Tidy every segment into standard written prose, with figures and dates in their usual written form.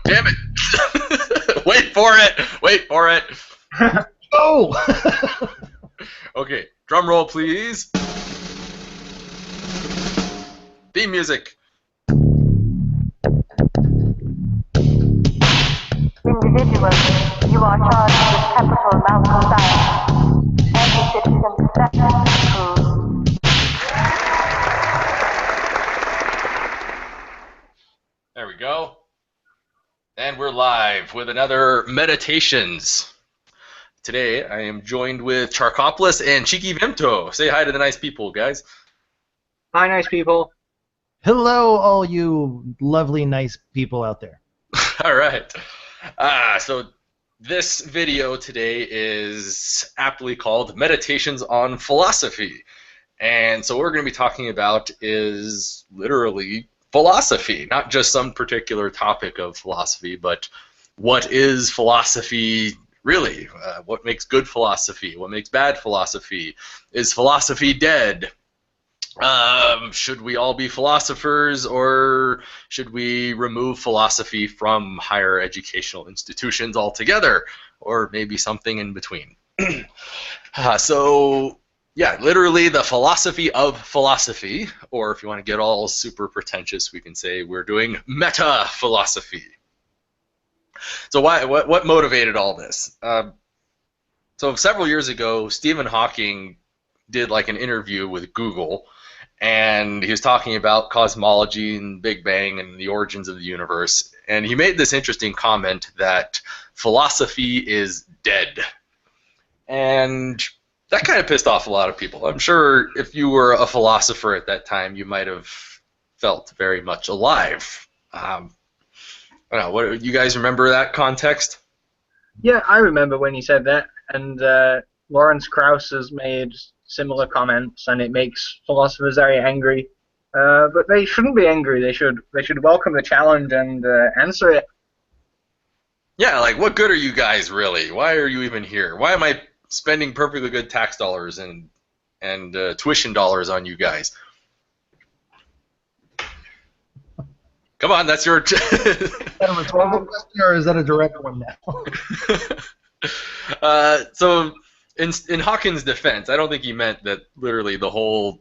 Damn it! Wait for it! Wait for it! Oh! Okay, drum roll, please. Theme music. Individually, you are charged with capital malconduct. Anti-citizen deception approved. There we go. And we're live with another Meditations. Today I am joined with Charkopoulos and Cheeky Vimto. Say hi to the nice people, guys. Hi, nice people. Hello, all you lovely, nice people out there. All right. So this video today is aptly called Meditations on Philosophy. And so what we're going to be talking about is literally philosophy, not just some particular topic of philosophy, but what is philosophy really? What makes good philosophy? What makes bad philosophy? Is philosophy dead? Should we all be philosophers, or should we remove philosophy from higher educational institutions altogether, or maybe something in between? So, yeah, literally the philosophy of philosophy, or if you want to get all super pretentious, we can say we're doing meta-philosophy. So what motivated all this? So several years ago, Stephen Hawking did like an interview with Google, and he was talking about cosmology and Big Bang and the origins of the universe, and he made this interesting comment that philosophy is dead. And that kind of pissed off a lot of people. I'm sure if you were a philosopher at that time, you might have felt very much alive. I don't know, what, you guys remember that context? Yeah, I remember when you said that, and Lawrence Krauss has made similar comments, and it makes philosophers very angry. But they shouldn't be angry. They should welcome the challenge and answer it. Yeah, like, what good are you guys really? Why are you even here? Why am I spending perfectly good tax dollars and tuition dollars on you guys? Come on, that's your... Is that a rhetorical question, or is that a direct one now? So, in Hawking's defense, I don't think he meant that literally the whole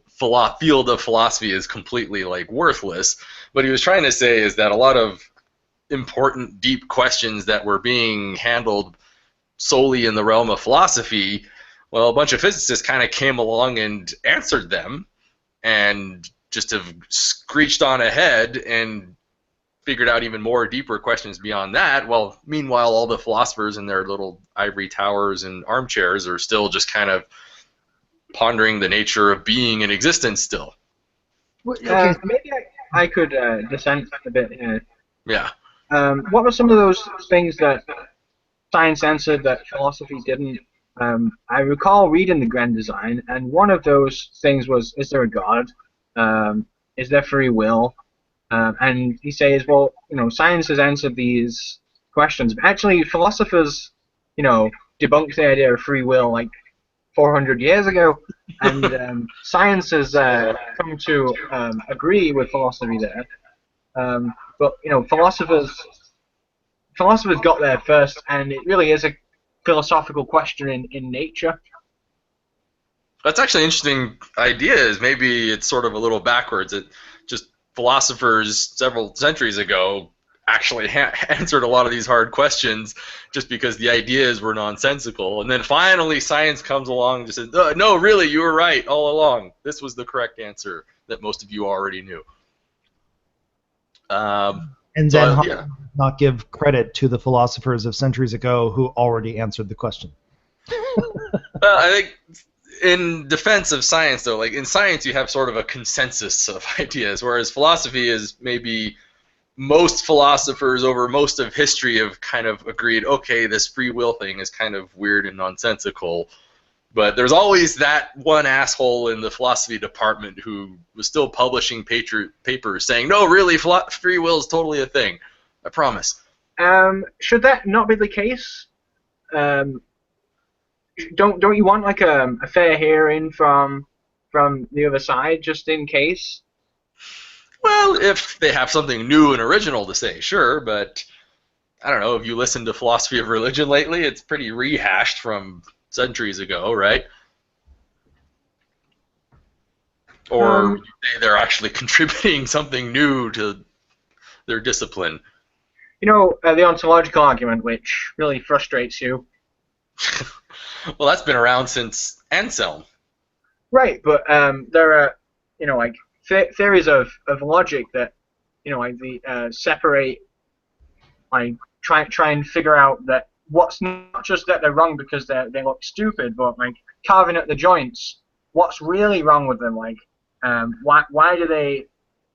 field of philosophy is completely like worthless. What he was trying to say is that a lot of important, deep questions that were being handled solely in the realm of philosophy, well, a bunch of physicists kind of came along and answered them, and just have screeched on ahead and figured out even more deeper questions beyond that. Well, meanwhile, all the philosophers in their little ivory towers and armchairs are still just kind of pondering the nature of being in existence still. Okay. Maybe I could dissent a bit here. Yeah. What were some of those things that science answered that philosophy didn't? I recall reading the Grand Design, and one of those things was, is there a God? Is there free will? And he says, well, science has answered these questions, but actually philosophers, debunked the idea of free will like 400 years ago, and science has come to agree with philosophy there. But philosophers got there first, and it really is a philosophical question in nature. That's actually an interesting idea. Is maybe it's sort of a little backwards. It just philosophers several centuries ago actually answered a lot of these hard questions just because the ideas were nonsensical, and then finally science comes along and just says, no, really, you were right all along. This was the correct answer that most of you already knew. And so, then Hawking yeah. did not give credit to the philosophers of centuries ago who already answered the question. I think in defense of science, though, like in science you have sort of a consensus of ideas, whereas philosophy is maybe most philosophers over most of history have kind of agreed, okay, this free will thing is kind of weird and nonsensical, but there's always that one asshole in the philosophy department who was still publishing papers saying, no, really, free will is totally a thing. I promise. Should that not be the case? Don't you want like a fair hearing from the other side just in case? Well, if they have something new and original to say, sure, but I don't know, have you listened to Philosophy of Religion lately? It's pretty rehashed from centuries ago, right? Or would you say they're actually contributing something new to their discipline? The ontological argument, which really frustrates you. Well, that's been around since Anselm. Right, but there are, like theories of logic that, like separate, like try and figure out that what's not just that they're wrong because they look stupid, but like carving at the joints, what's really wrong with them? Like, why do they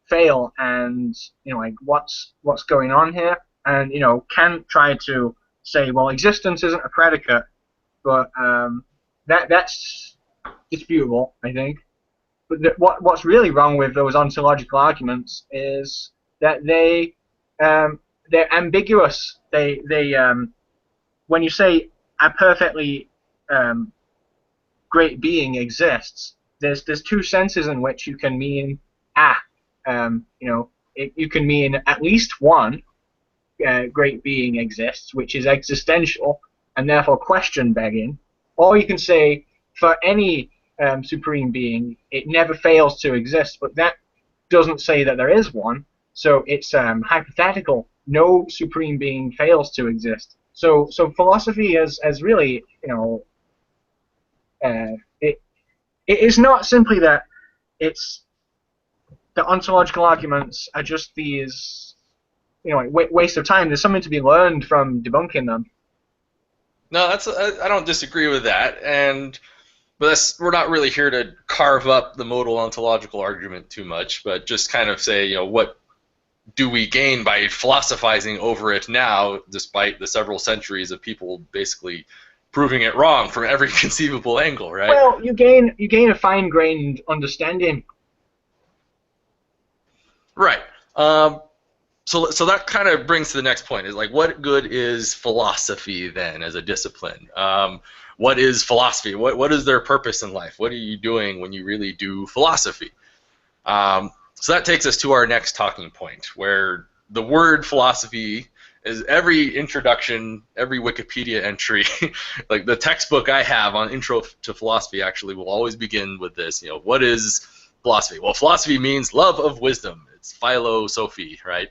fail? And like what's going on here? And Kant tried to say, well, existence isn't a predicate, but that's disputable, I think. But what's really wrong with those ontological arguments is that they're ambiguous. They when you say a perfectly great being exists, there's two senses in which you can mean you can mean at least one great being exists, which is existential and therefore question begging, or you can say for any supreme being it never fails to exist, but that doesn't say that there is one, so it's hypothetical. No supreme being fails to exist. So philosophy has really, it is not simply that it's the ontological arguments are just these, waste of time. There's something to be learned from debunking them. No, I don't disagree with that, but we're not really here to carve up the modal ontological argument too much, but just kind of say, what do we gain by philosophizing over it now, despite the several centuries of people basically proving it wrong from every conceivable angle, right? Well, you gain a fine-grained understanding. Right. So that kind of brings to the next point, is like, what good is philosophy then as a discipline? What is philosophy? What is their purpose in life? What are you doing when you really do philosophy? So that takes us to our next talking point, where the word philosophy is every introduction, every Wikipedia entry, like the textbook I have on Intro to Philosophy actually will always begin with this, what is philosophy? Well, philosophy means love of wisdom. It's philosophy, right?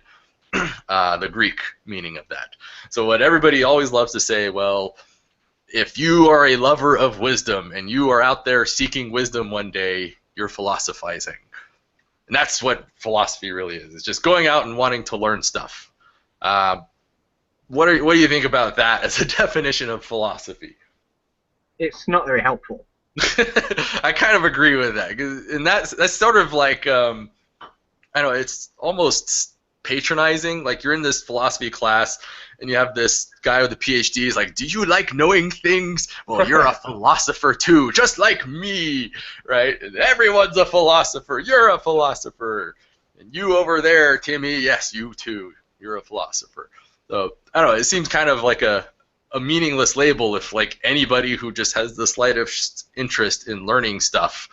The Greek meaning of that. So what everybody always loves to say, well, if you are a lover of wisdom and you are out there seeking wisdom one day, you're philosophizing. And that's what philosophy really is. It's just going out and wanting to learn stuff. What do you think about that as a definition of philosophy? It's not very helpful. I kind of agree with that, and that's sort of like I don't know, it's almost patronizing. Like, you're in this philosophy class and you have this guy with a PhD. He's like, do you like knowing things? Well, you're a philosopher too, just like me, right? And everyone's a philosopher. You're a philosopher. And you over there, Timmy, yes, you too. You're a philosopher. So, I don't know, it seems kind of like a meaningless label if, like, anybody who just has the slightest interest in learning stuff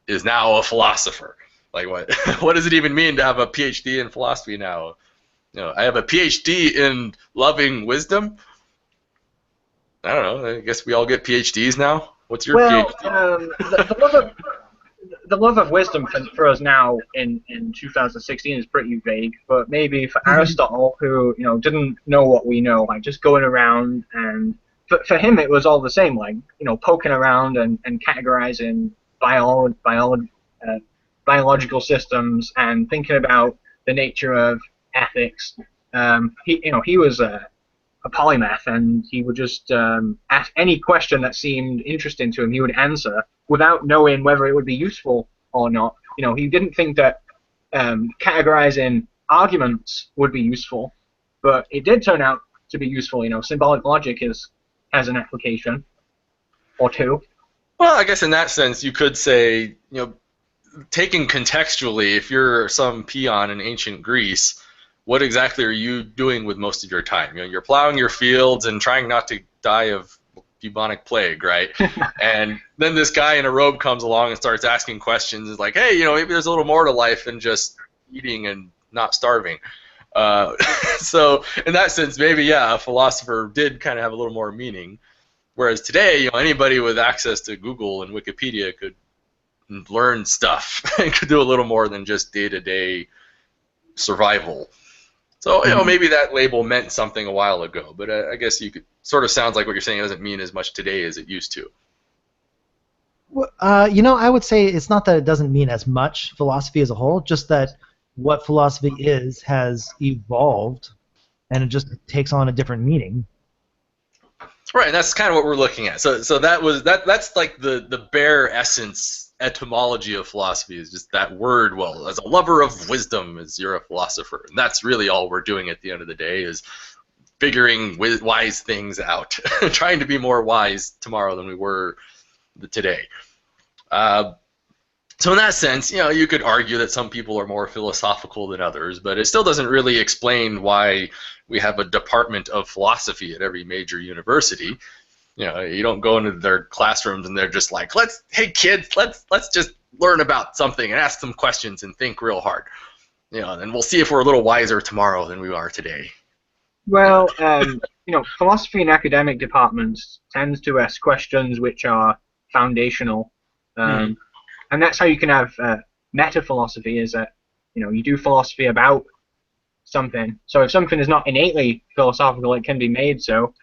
is now a philosopher. Like, what does it even mean to have a PhD in philosophy now? I have a PhD in loving wisdom. I don't know. I guess we all get PhDs now. What's your PhD? The love of wisdom for us now in 2016 is pretty vague. But maybe for Aristotle, who didn't know what we know, like just going around, and for him it was all the same, like poking around and categorizing biological systems and thinking about the nature of ethics. He was a polymath, and he would just ask any question that seemed interesting to him. He would answer without knowing whether it would be useful or not. He didn't think that categorizing arguments would be useful, but it did turn out to be useful. Symbolic logic has an application or two. Well, I guess in that sense you could say, taking contextually, if you're some peon in ancient Greece, what exactly are you doing with most of your time? You're plowing your fields and trying not to die of bubonic plague, right? And then this guy in a robe comes along and starts asking questions. It's like, hey, maybe there's a little more to life than just eating and not starving. So in that sense, maybe yeah, a philosopher did kind of have a little more meaning. Whereas today, anybody with access to Google and Wikipedia could learn stuff and could do a little more than just day-to-day survival. So maybe that label meant something a while ago, but I guess you could sort of sounds like what you're saying doesn't mean as much today as it used to. I would say it's not that it doesn't mean as much, philosophy as a whole, just that what philosophy is has evolved, and it just takes on a different meaning. Right, and that's kind of what we're looking at. So that's like the bare essence etymology of philosophy is just that word. Well, as a lover of wisdom, as you're a philosopher, and that's really all we're doing at the end of the day is figuring wise things out, trying to be more wise tomorrow than we were today. So in that sense, you could argue that some people are more philosophical than others, but it still doesn't really explain why we have a department of philosophy at every major university. You don't go into their classrooms and they're just like, hey kids, let's just learn about something and ask some questions and think real hard. And we'll see if we're a little wiser tomorrow than we are today. Well, philosophy in academic departments tends to ask questions which are foundational. And that's how you can have meta-philosophy, is that you do philosophy about something. So if something is not innately philosophical, it can be made so.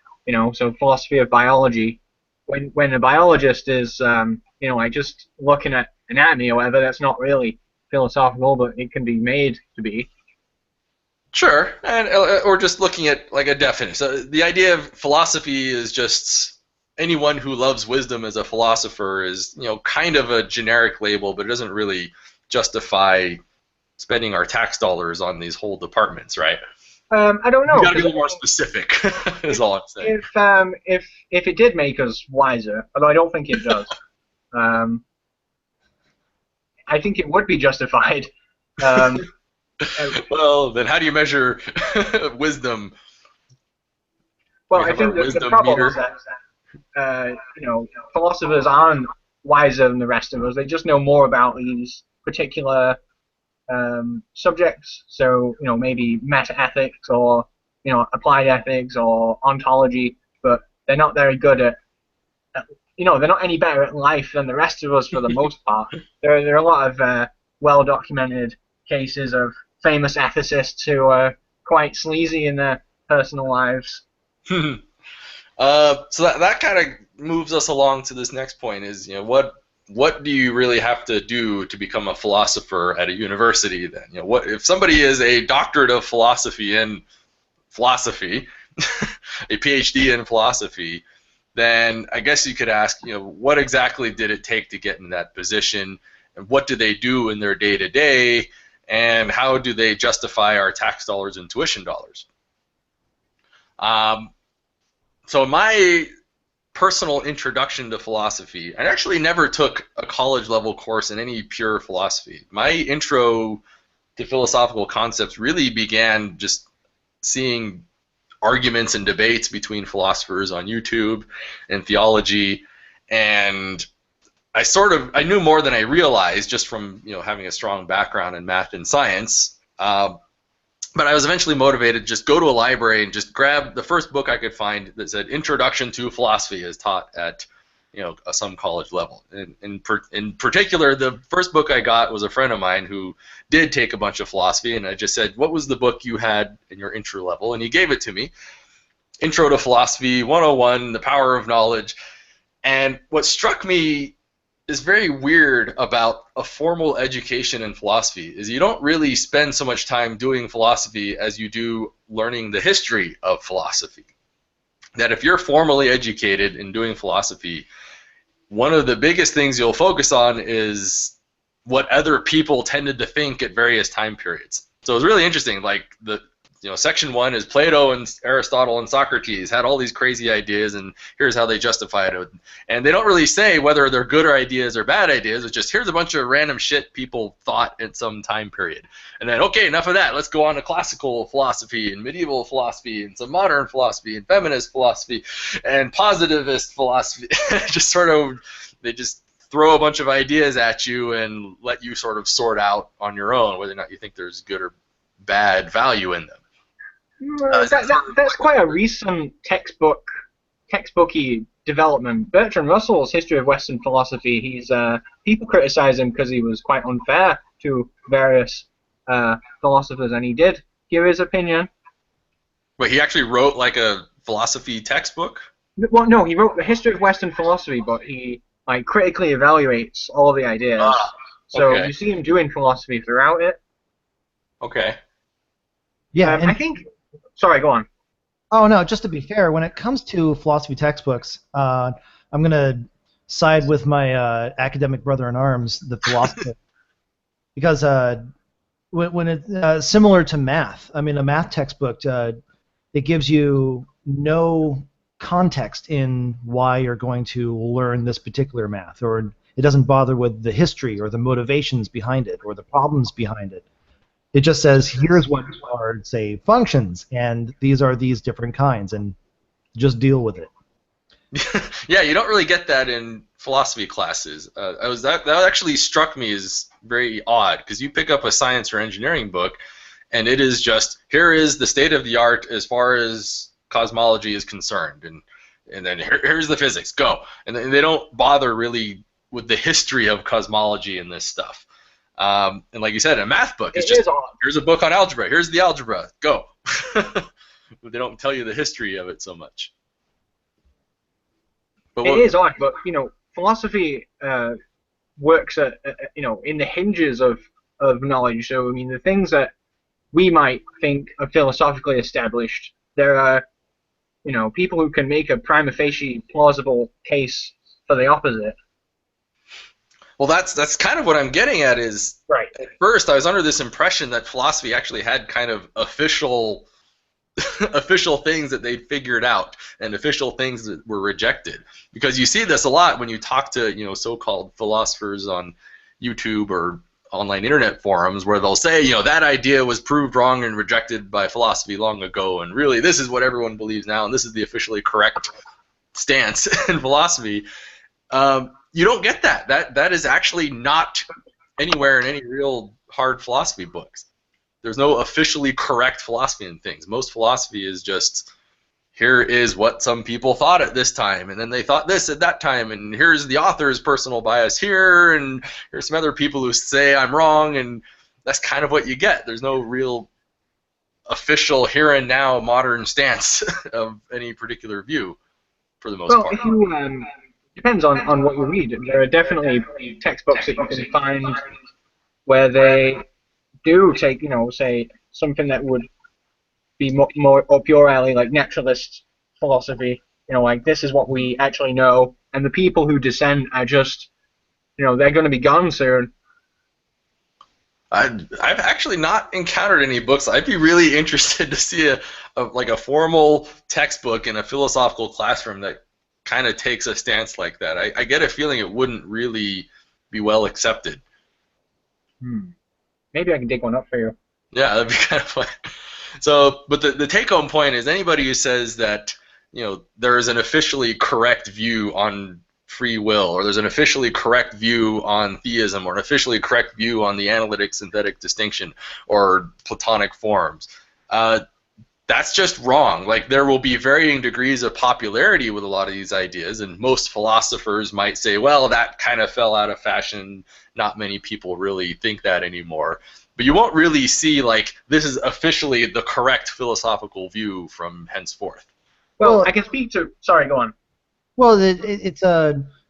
So philosophy of biology, when a biologist is like just looking at anatomy or whatever, that's not really philosophical, but it can be made to be. Sure, and or just looking at like a definition. So the idea of philosophy is just anyone who loves wisdom as a philosopher is, kind of a generic label, but it doesn't really justify spending our tax dollars on these whole departments, right? I don't know. You got to be a little more specific, is all I'm saying. If it did make us wiser, although I don't think it does, I think it would be justified. Well, then how do you measure wisdom? Well, I think the problem is that philosophers aren't wiser than the rest of us. They just know more about these particular subjects. So, maybe meta-ethics or, applied ethics or ontology, but they're not very good at, they're not any better at life than the rest of us for the most part. There are a lot of well-documented cases of famous ethicists who are quite sleazy in their personal lives. So that kind of moves us along to this next point is, what do you really have to do to become a philosopher at a university then? What if somebody is a doctorate of philosophy in philosophy, a PhD in philosophy, then I guess you could ask, what exactly did it take to get in that position, and what do they do in their day-to-day, and how do they justify our tax dollars and tuition dollars? So my personal introduction to philosophy, I actually never took a college-level course in any pure philosophy. My intro to philosophical concepts really began just seeing arguments and debates between philosophers on YouTube and theology, and I knew more than I realized just from having a strong background in math and science. But I was eventually motivated to just go to a library and just grab the first book I could find that said Introduction to Philosophy is taught at some college level. In particular, the first book I got was a friend of mine who did take a bunch of philosophy, and I just said, what was the book you had in your intro level? And he gave it to me, Intro to Philosophy 101, The Power of Knowledge. And what struck me is very weird about a formal education in philosophy is you don't really spend so much time doing philosophy as you do learning the history of philosophy. That if you're formally educated in doing philosophy, one of the biggest things you'll focus on is what other people tended to think at various time periods. So it's really interesting, like section 1 is Plato and Aristotle and Socrates had all these crazy ideas, and here's how they justified it. And they don't really say whether they're good ideas or bad ideas. It's just here's a bunch of random shit people thought at some time period. And then, okay, enough of that. Let's go on to classical philosophy and medieval philosophy and some modern philosophy and feminist philosophy and positivist philosophy. They just throw a bunch of ideas at you and let you sort of sort out on your own whether or not you think there's good or bad value in them. That's quite a recent textbooky development. Bertrand Russell's History of Western Philosophy. People criticize him because he was quite unfair to various philosophers, and he did give his opinion. Wait, he actually wrote like a philosophy textbook? Well, no, he wrote the History of Western Philosophy, but he critically evaluates all the ideas. So okay. you see him doing philosophy throughout it. Okay. Yeah, I think. Sorry, go on. Oh no, just to be fair, when it comes to philosophy textbooks, I'm going to side with my academic brother in arms, the philosopher, because when it's similar to math, I mean, a math textbook, it gives you no context in why you're going to learn this particular math, or it doesn't bother with the history or the motivations behind it or the problems behind it. It just says, here's what are, say, functions, and these are these different kinds, and just deal with it. Yeah, you don't really get that in philosophy classes. That actually struck me as very odd, because you pick up a science or engineering book, and it is just, here is the state of the art as far as cosmology is concerned, and then here's the physics, go. And they don't bother really with the history of cosmology and this stuff. And like you said, a math book, it's just, here's a book on algebra, here's the algebra, go. They don't tell you the history of it so much. But it is odd, but philosophy works in the hinges of knowledge. So I mean, the things that we might think are philosophically established, there are people who can make a prima facie plausible case for the opposite. Well, that's kind of what I'm getting at is, right. At first I was under this impression that philosophy actually had kind of official things that they figured out and official things that were rejected. Because you see this a lot when you talk to, so-called philosophers on YouTube or online internet forums, where they'll say, that idea was proved wrong and rejected by philosophy long ago, and really this is what everyone believes now, and this is the officially correct stance in philosophy. You don't get that. That is actually not anywhere in any real hard philosophy books. There's no officially correct philosophy in things. Most philosophy is just, here is what some people thought at this time, and then they thought this at that time, and here's the author's personal bias here, and here's some other people who say I'm wrong, and that's kind of what you get. There's no real official here and now modern stance of any particular view, for the most part. If you, depends on what you read. There are definitely textbooks that you can find where they do take, say, something that would be more up your alley, like naturalist philosophy, like this is what we actually know, and the people who dissent are just, they're going to be gone soon. I've actually not encountered any books. I'd be really interested to see a formal textbook in a philosophical classroom that kind of takes a stance like that. I get a feeling it wouldn't really be well accepted. Maybe I can dig one up for you. Yeah, that'd be kind of fun. So, but the take-home point is, anybody who says that there is an officially correct view on free will, or there's an officially correct view on theism, or an officially correct view on the analytic-synthetic distinction, or Platonic forms, that's just wrong. Like, there will be varying degrees of popularity with a lot of these ideas, and most philosophers might say, well, that kind of fell out of fashion, not many people really think that anymore. But you won't really see, like, this is officially the correct philosophical view from henceforth. Well, I can speak to... Sorry, go on. Well, it's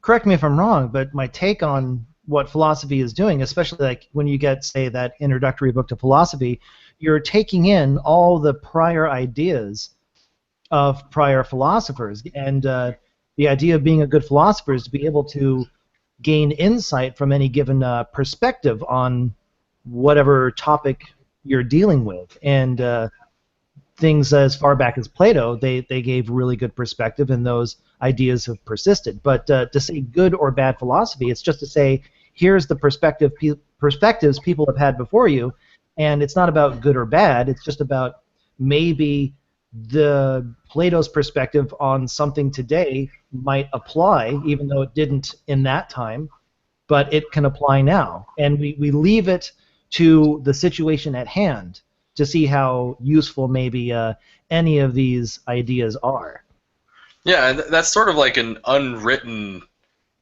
correct me if I'm wrong, but my take on what philosophy is doing, especially like when you get, say, that introductory book to philosophy, you're taking in all the prior ideas of prior philosophers, and the idea of being a good philosopher is to be able to gain insight from any given perspective on whatever topic you're dealing with. And things as far back as Plato, they gave really good perspective, and those ideas have persisted. But to say good or bad philosophy, it's just to say, here's the perspectives people have had before you, and it's not about good or bad, it's just about maybe Plato's perspective on something today might apply, even though it didn't in that time, but it can apply now. And we leave it to the situation at hand to see how useful maybe any of these ideas are. Yeah, and that's sort of like an unwritten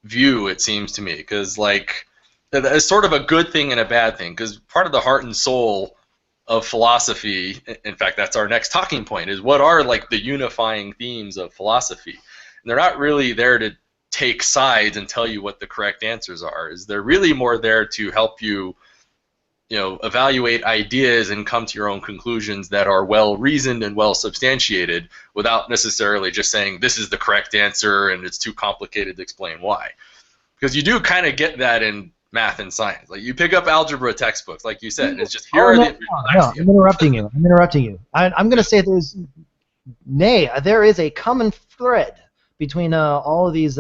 view, it seems to me, because like it's sort of a good thing and a bad thing, because part of the heart and soul of philosophy, in fact, that's our next talking point, is what are like the unifying themes of philosophy. And they're not really there to take sides and tell you what the correct answers are. Is they're really more there to help you, evaluate ideas and come to your own conclusions that are well reasoned and well substantiated, without necessarily just saying this is the correct answer and it's too complicated to explain why. Because you do kind of get that in math and science. Like you pick up algebra textbooks, like you said, it's just here are the I'm interrupting you. I'm going to say there is a common thread between all of these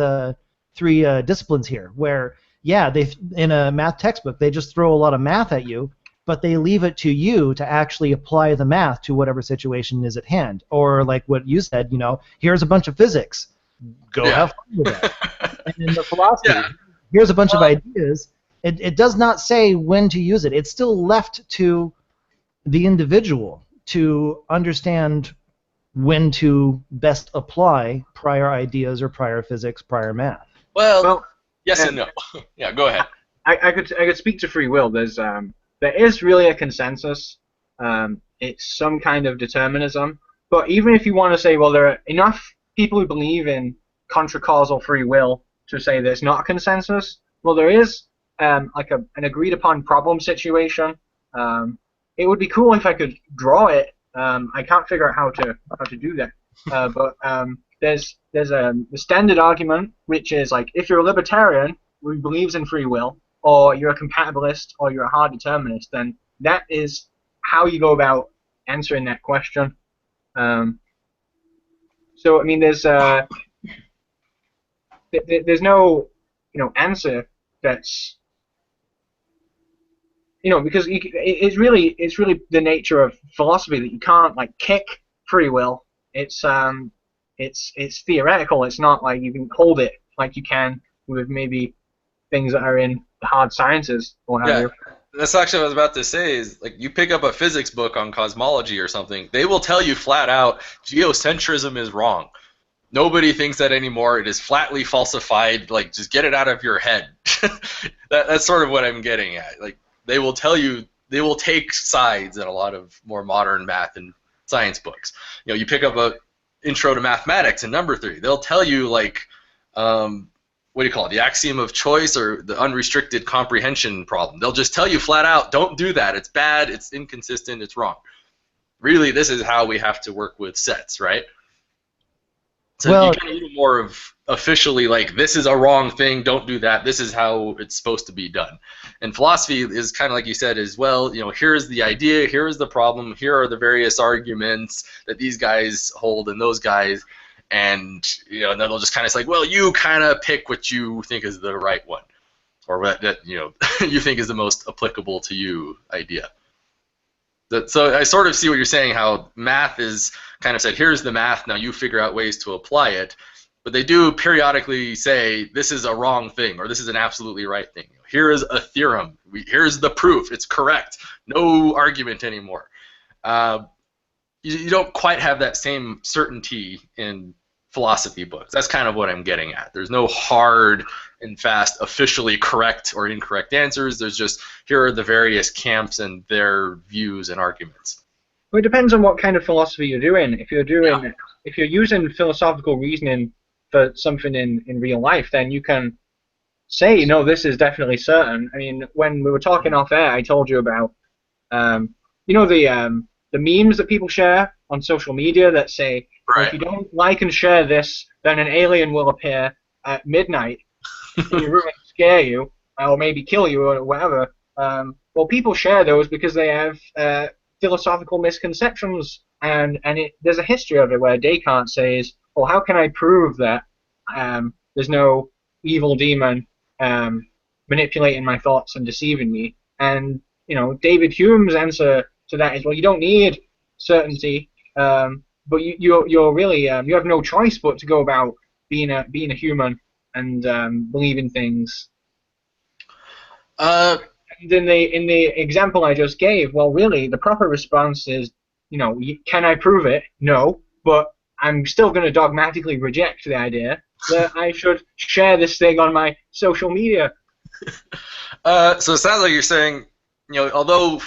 three disciplines here, where they in a math textbook they just throw a lot of math at you, but they leave it to you to actually apply the math to whatever situation is at hand. Or like what you said, here's a bunch of physics, go have fun with that. And in the philosophy, here's a bunch of ideas. It does not say when to use it. It's still left to the individual to understand when to best apply prior ideas or prior physics, prior math. Well, yes and no. Yeah, go ahead. I could speak to free will. There is really a consensus. It's some kind of determinism. But even if you want to say, well, there are enough people who believe in contra-causal free will to say there's not a consensus, well, there is like an agreed upon problem situation. It would be cool if I could draw it. I can't figure out how to do that. But there's the standard argument, which is like if you're a libertarian who believes in free will, or you're a compatibilist, or you're a hard determinist, then that is how you go about answering that question. So I mean, there's no answer that's because it's really the nature of philosophy that you can't like kick free will. It's theoretical. It's not like you can hold it like you can with maybe things that are in the hard sciences or what have you. That's actually what I was about to say, is like you pick up a physics book on cosmology or something, they will tell you flat out geocentrism is wrong. Nobody thinks that anymore. It is flatly falsified. Like, just get it out of your head. That's sort of what I'm getting at. Like, they will tell you, they will take sides in a lot of more modern math and science books. You pick up a Intro to Mathematics in number 3. They'll tell you, like, what do you call it, the axiom of choice or the unrestricted comprehension problem. They'll just tell you flat out, don't do that. It's bad, it's inconsistent, it's wrong. Really, this is how we have to work with sets, right? So you get a little more of officially, like, this is a wrong thing, don't do that, this is how it's supposed to be done. And philosophy is kind of like you said, is, well, here's the idea, here's the problem, here are the various arguments that these guys hold and those guys, and then they'll just kind of say, well, you kind of pick what you think is the right one, or what that you think is the most applicable to you idea. So I sort of see what you're saying, how math is kind of said, here's the math, now you figure out ways to apply it, but they do periodically say, this is a wrong thing, or this is an absolutely right thing. Here is a theorem, here's the proof, it's correct, no argument anymore. You don't quite have that same certainty in philosophy books. That's kind of what I'm getting at. There's no hard and fast, officially correct or incorrect answers. There's just, here are the various camps and their views and arguments. Well, it depends on what kind of philosophy you're doing. If you're using philosophical reasoning for something in real life, then you can say, this is definitely certain. I mean, when we were talking off air, I told you about, the memes that people share on social media that say, if you don't like and share this, then an alien will appear at midnight in your room and scare you, or maybe kill you, or whatever. Well, people share those because they have philosophical misconceptions, and there's a history of it where Descartes says, well, how can I prove that there's no evil demon manipulating my thoughts and deceiving me? And, David Hume's answer to that is, well, you don't need certainty, but you're really you have no choice but to go about being a human and believing things. in the example I just gave, well, really, the proper response is, can I prove it? No, but I'm still going to dogmatically reject the idea that I should share this thing on my social media. So it sounds like you're saying, although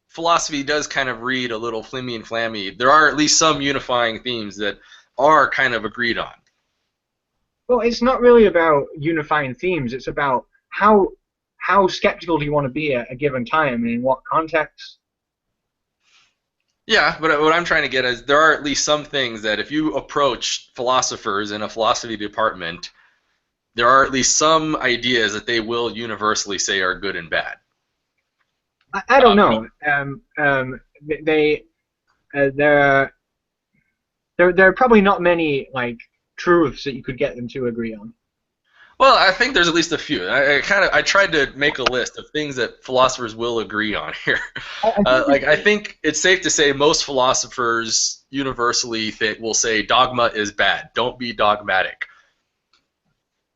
philosophy does kind of read a little flimmy and flammy, there are at least some unifying themes that are kind of agreed on. Well, it's not really about unifying themes. It's about how skeptical do you want to be at a given time and in what context. Yeah, but what I'm trying to get is there are at least some things that if you approach philosophers in a philosophy department, there are at least some ideas that they will universally say are good and bad. I don't know. There are probably not many truths that you could get them to agree on. Well, I think there's at least a few. I tried to make a list of things that philosophers will agree on here. I think it's safe to say most philosophers universally will say dogma is bad. Don't be dogmatic.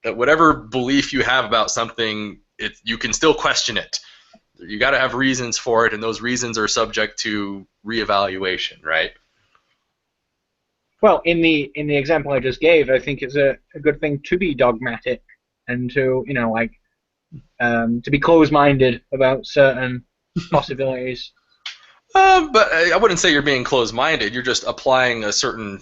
That whatever belief you have about something, you can still question it. You got to have reasons for it, and those reasons are subject to reevaluation, right? Well, in the example I just gave, I think it's a good thing to be dogmatic and to to be closed-minded about certain possibilities. But I wouldn't say you're being closed-minded. You're just applying a certain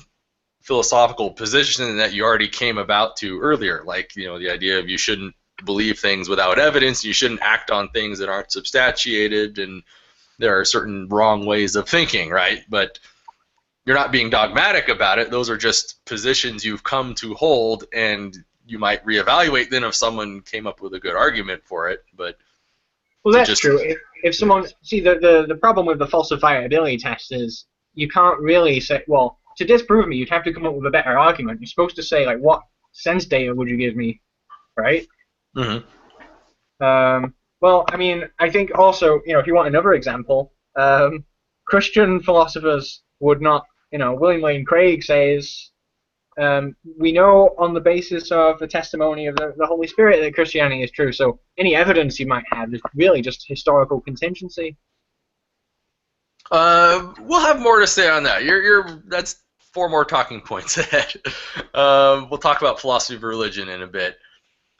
philosophical position that you already came about to earlier, like the idea of you shouldn't believe things without evidence, you shouldn't act on things that aren't substantiated, and there are certain wrong ways of thinking, right? But you're not being dogmatic about it. Those are just positions you've come to hold, and you might reevaluate then if someone came up with a good argument for it. But well, that's true. If someone the problem with the falsifiability test is you can't really say, well, to disprove me, you'd have to come up with a better argument. You're supposed to say what sense data would you give me, right? Mm-hmm. Well, I mean, I think also, if you want another example, Christian philosophers would not, William Lane Craig says, we know on the basis of the testimony of the Holy Spirit that Christianity is true, so any evidence you might have is really just historical contingency. We'll have more to say on that. That's 4 more talking points ahead. We'll talk about philosophy of religion in a bit.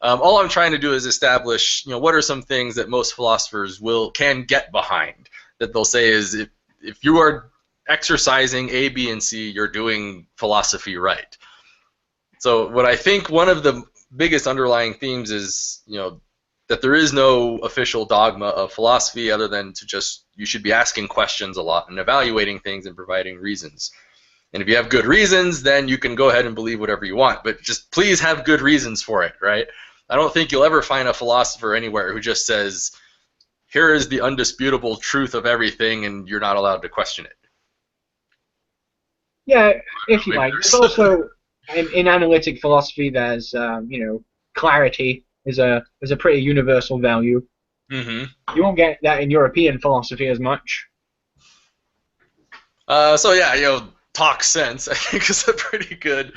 All I'm trying to do is establish, what are some things that most philosophers can get behind. That they'll say is if you are exercising A, B, and C, you're doing philosophy right. So what I think one of the biggest underlying themes is, that there is no official dogma of philosophy other than you should be asking questions a lot and evaluating things and providing reasons. And if you have good reasons, then you can go ahead and believe whatever you want. But just please have good reasons for it, right? I don't think you'll ever find a philosopher anywhere who just says, here is the undisputable truth of everything, and you're not allowed to question it. Yeah, if you like. There's also, in analytic philosophy, there's, clarity is a pretty universal value. Mm-hmm. You won't get that in European philosophy as much. So yeah, talk sense, I think, is a pretty good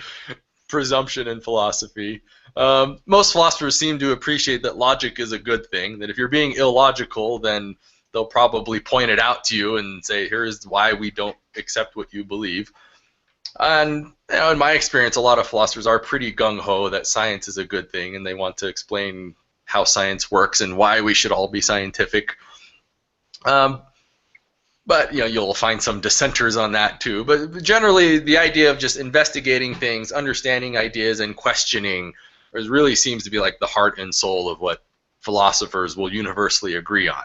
presumption in philosophy. Most philosophers seem to appreciate that logic is a good thing, that if you're being illogical, then they'll probably point it out to you and say, here's why we don't accept what you believe. And in my experience, a lot of philosophers are pretty gung-ho that science is a good thing, and they want to explain how science works and why we should all be scientific. But you'll find some dissenters on that too. But generally, the idea of just investigating things, understanding ideas, and questioning really seems to be like the heart and soul of what philosophers will universally agree on.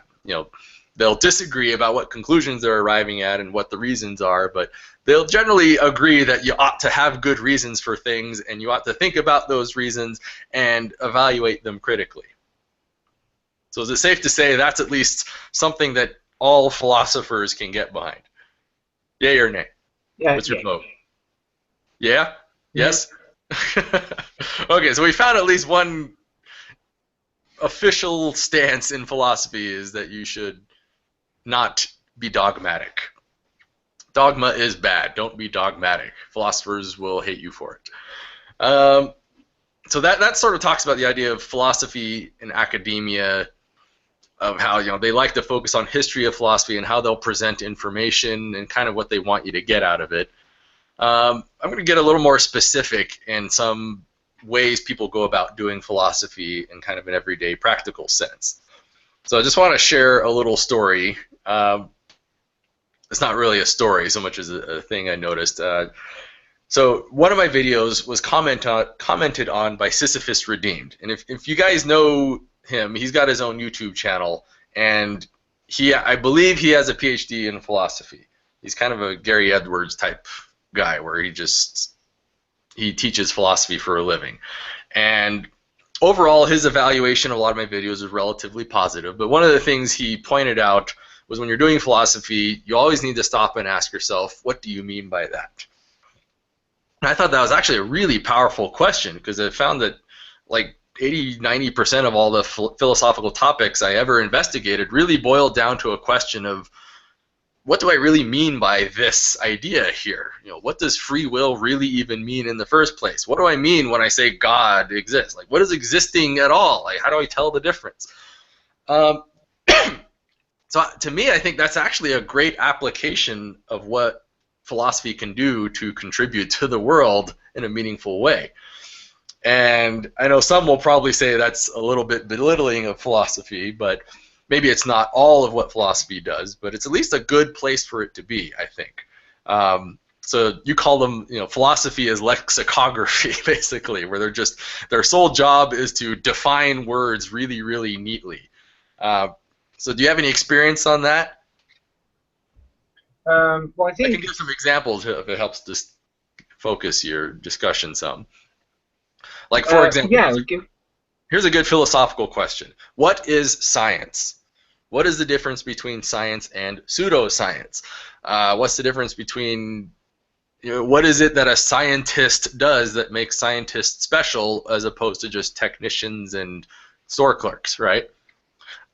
They'll disagree about what conclusions they're arriving at and what the reasons are, but they'll generally agree that you ought to have good reasons for things, and you ought to think about those reasons and evaluate them critically. So is it safe to say that's at least something that all philosophers can get behind? Yay or nay? Yeah. What's your vote? Yeah? Yes? Okay, so we found at least one official stance in philosophy is that you should not be dogmatic. Dogma is bad. Don't be dogmatic. Philosophers will hate you for it. So that sort of talks about the idea of philosophy in academia. of how they like to focus on history of philosophy and how they'll present information and kind of what they want you to get out of it. I'm going to get a little more specific in some ways people go about doing philosophy in kind of an everyday practical sense. So I just want to share a little story. It's not really a story so much as a thing I noticed. So one of my videos was commented on by Sisyphus Redeemed. And if you guys know him, he's got his own YouTube channel, and I believe he has a PhD in philosophy. He's kind of a Gary Edwards type guy where he teaches philosophy for a living. And overall, his evaluation of a lot of my videos is relatively positive. But one of the things he pointed out was when you're doing philosophy, you always need to stop and ask yourself, what do you mean by that? And I thought that was actually a really powerful question, because I found that like 80–90% of all the philosophical topics I ever investigated really boiled down to a question of, what do I really mean by this idea here? What does free will really even mean in the first place? What do I mean when I say God exists? Like, what is existing at all? Like, how do I tell the difference? So to me, I think that's actually a great application of what philosophy can do to contribute to the world in a meaningful way. And I know some will probably say that's a little bit belittling of philosophy, but maybe it's not all of what philosophy does, but it's at least a good place for it to be, I think. So you call them, philosophy is lexicography, basically, where their sole job is to define words really, really neatly. So do you have any experience on that? Well, I I can give some examples if it helps to focus your discussion some. Like, for example, here's a good philosophical question. What is science? What is the difference between science and pseudoscience? What's the difference between, what is it that a scientist does that makes scientists special as opposed to just technicians and store clerks, right?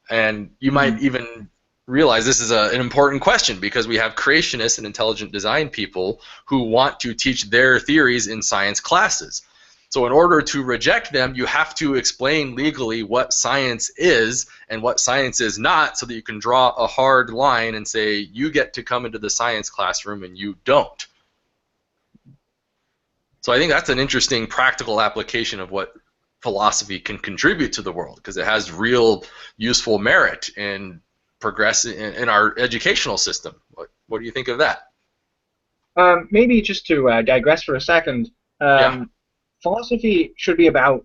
And you might even realize this is an important question, because we have creationists and intelligent design people who want to teach their theories in science classes. So in order to reject them, you have to explain legally what science is and what science is not, so that you can draw a hard line and say, you get to come into the science classroom and you don't. So I think that's an interesting practical application of what philosophy can contribute to the world, because it has real useful merit in progress in our educational system. What do you think of that? Maybe just to digress for a second, philosophy should be about,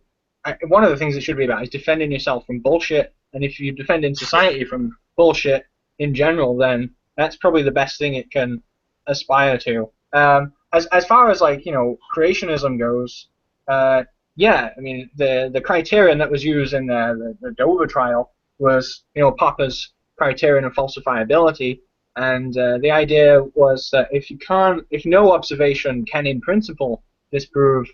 one of the things it should be about is defending yourself from bullshit, and if you're defending society from bullshit in general, then that's probably the best thing it can aspire to. As far as, like, creationism goes, yeah, I mean, the criterion that was used in the Dover trial was, Popper's criterion of falsifiability, and the idea was that if no observation can in principle disprove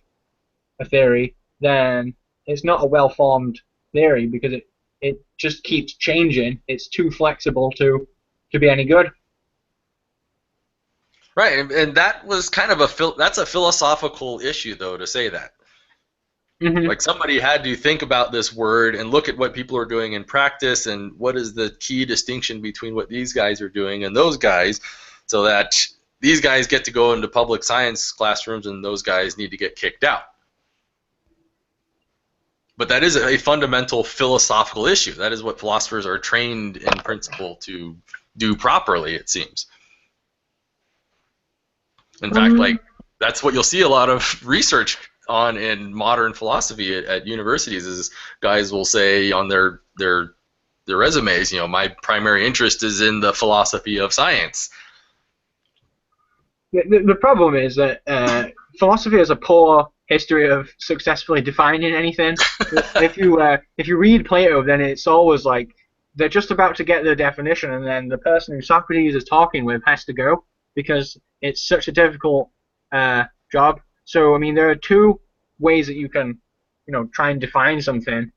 a theory, then it's not a well-formed theory, because it just keeps changing. It's too flexible to be any good. Right, and that was kind of that's a philosophical issue, though, to say that. Mm-hmm. Like, somebody had to think about this word and look at what people are doing in practice and what is the key distinction between what these guys are doing and those guys, so that these guys get to go into public science classrooms and those guys need to get kicked out. But that is a fundamental philosophical issue. That is what philosophers are trained in principle to do properly, it seems. In fact, like, that's what you'll see a lot of research on in modern philosophy at universities, is guys will say on their resumes, my primary interest is in the philosophy of science. The problem is that philosophy has a poor history of successfully defining anything. If you read Plato, then it's always like they're just about to get the definition, and then the person who Socrates is talking with has to go, because it's such a difficult job. So, I mean, there are two ways that you can, try and define something.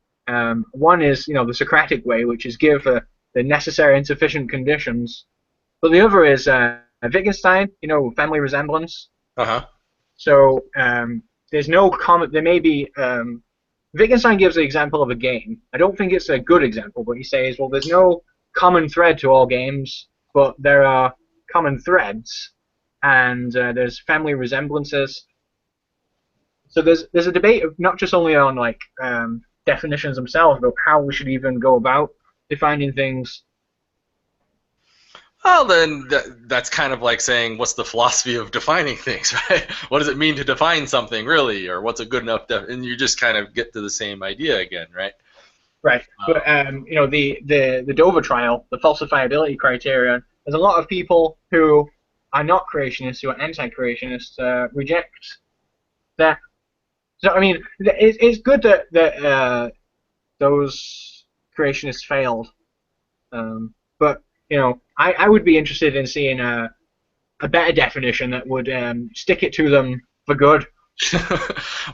One is, the Socratic way, which is give the necessary and sufficient conditions. But the other is Wittgenstein, family resemblance. Uh-huh. So there's no common. There may be Wittgenstein gives the example of a game. I don't think it's a good example, but he says, well, there's no common thread to all games, but there are common threads, and there's family resemblances. So there's a debate of not just only on like definitions themselves, but how we should even go about defining things. Well, then that's kind of like saying, what's the philosophy of defining things, right? What does it mean to define something, really? Or what's a good enough and you just kind of get to the same idea again, right? Right. But, you know, the Dover trial, the falsifiability criterion, there's a lot of people who are not creationists, who are anti-creationists, reject that. So, I mean, it's good that those creationists failed. But, you know, I would be interested in seeing a better definition that would stick it to them for good.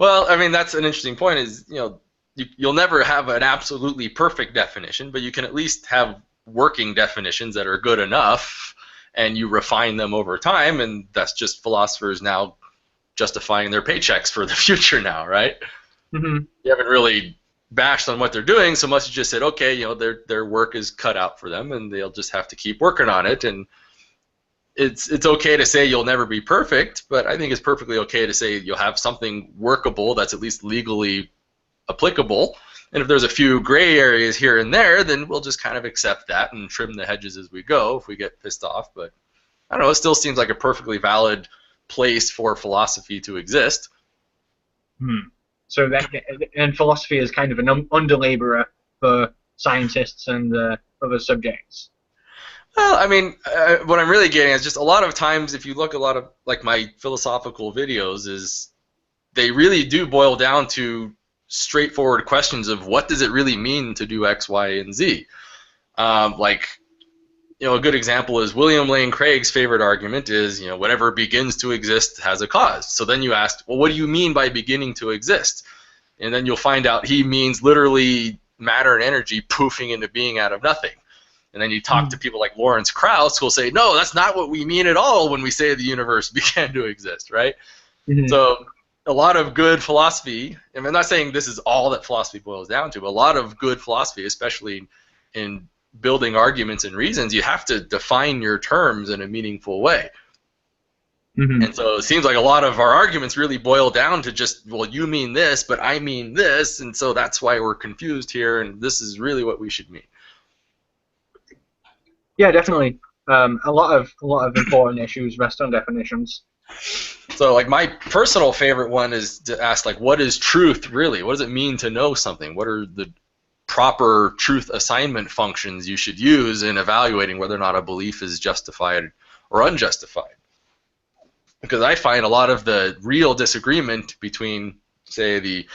Well, I mean, that's an interesting point is, you know, you'll never have an absolutely perfect definition, but you can at least have working definitions that are good enough, and you refine them over time, and that's just philosophers now justifying their paychecks for the future now, right? Mm-hmm. You haven't really bashed on what they're doing so much. You just said, okay, you know, their work is cut out for them, and they'll just have to keep working on it. And it's okay to say you'll never be perfect, but I think it's perfectly okay to say you'll have something workable that's at least legally applicable. And if there's a few gray areas here and there, then we'll just kind of accept that and trim the hedges as we go if we get pissed off. But I don't know, it still seems like a perfectly valid place for philosophy to exist. So that, and philosophy is kind of an underlaborer for scientists and other subjects. Well, I mean, what I'm really getting is just a lot of times, if you look a lot of like my philosophical videos, is they really do boil down to straightforward questions of what does it really mean to do X, Y, and Z. Like, you know, a good example is William Lane Craig's favorite argument is, you know, whatever begins to exist has a cause. So then you ask, well, what do you mean by beginning to exist? And then you'll find out he means literally matter and energy poofing into being out of nothing. And then you talk to people like Lawrence Krauss who will say, no, that's not what we mean at all when we say the universe began to exist, right? Mm-hmm. So a lot of good philosophy, and I'm not saying this is all that philosophy boils down to, but a lot of good philosophy, especially in building arguments and reasons, you have to define your terms in a meaningful way. Mm-hmm. And so it seems like a lot of our arguments really boil down to just, well, you mean this, but I mean this, and so that's why we're confused here, and this is really what we should mean. Yeah, definitely. A lot of important issues rest on definitions. So, like, my personal favorite one is to ask, like, what is truth really? What does it mean to know something? What are the proper truth assignment functions you should use in evaluating whether or not a belief is justified or unjustified? Because I find a lot of the real disagreement between, say, the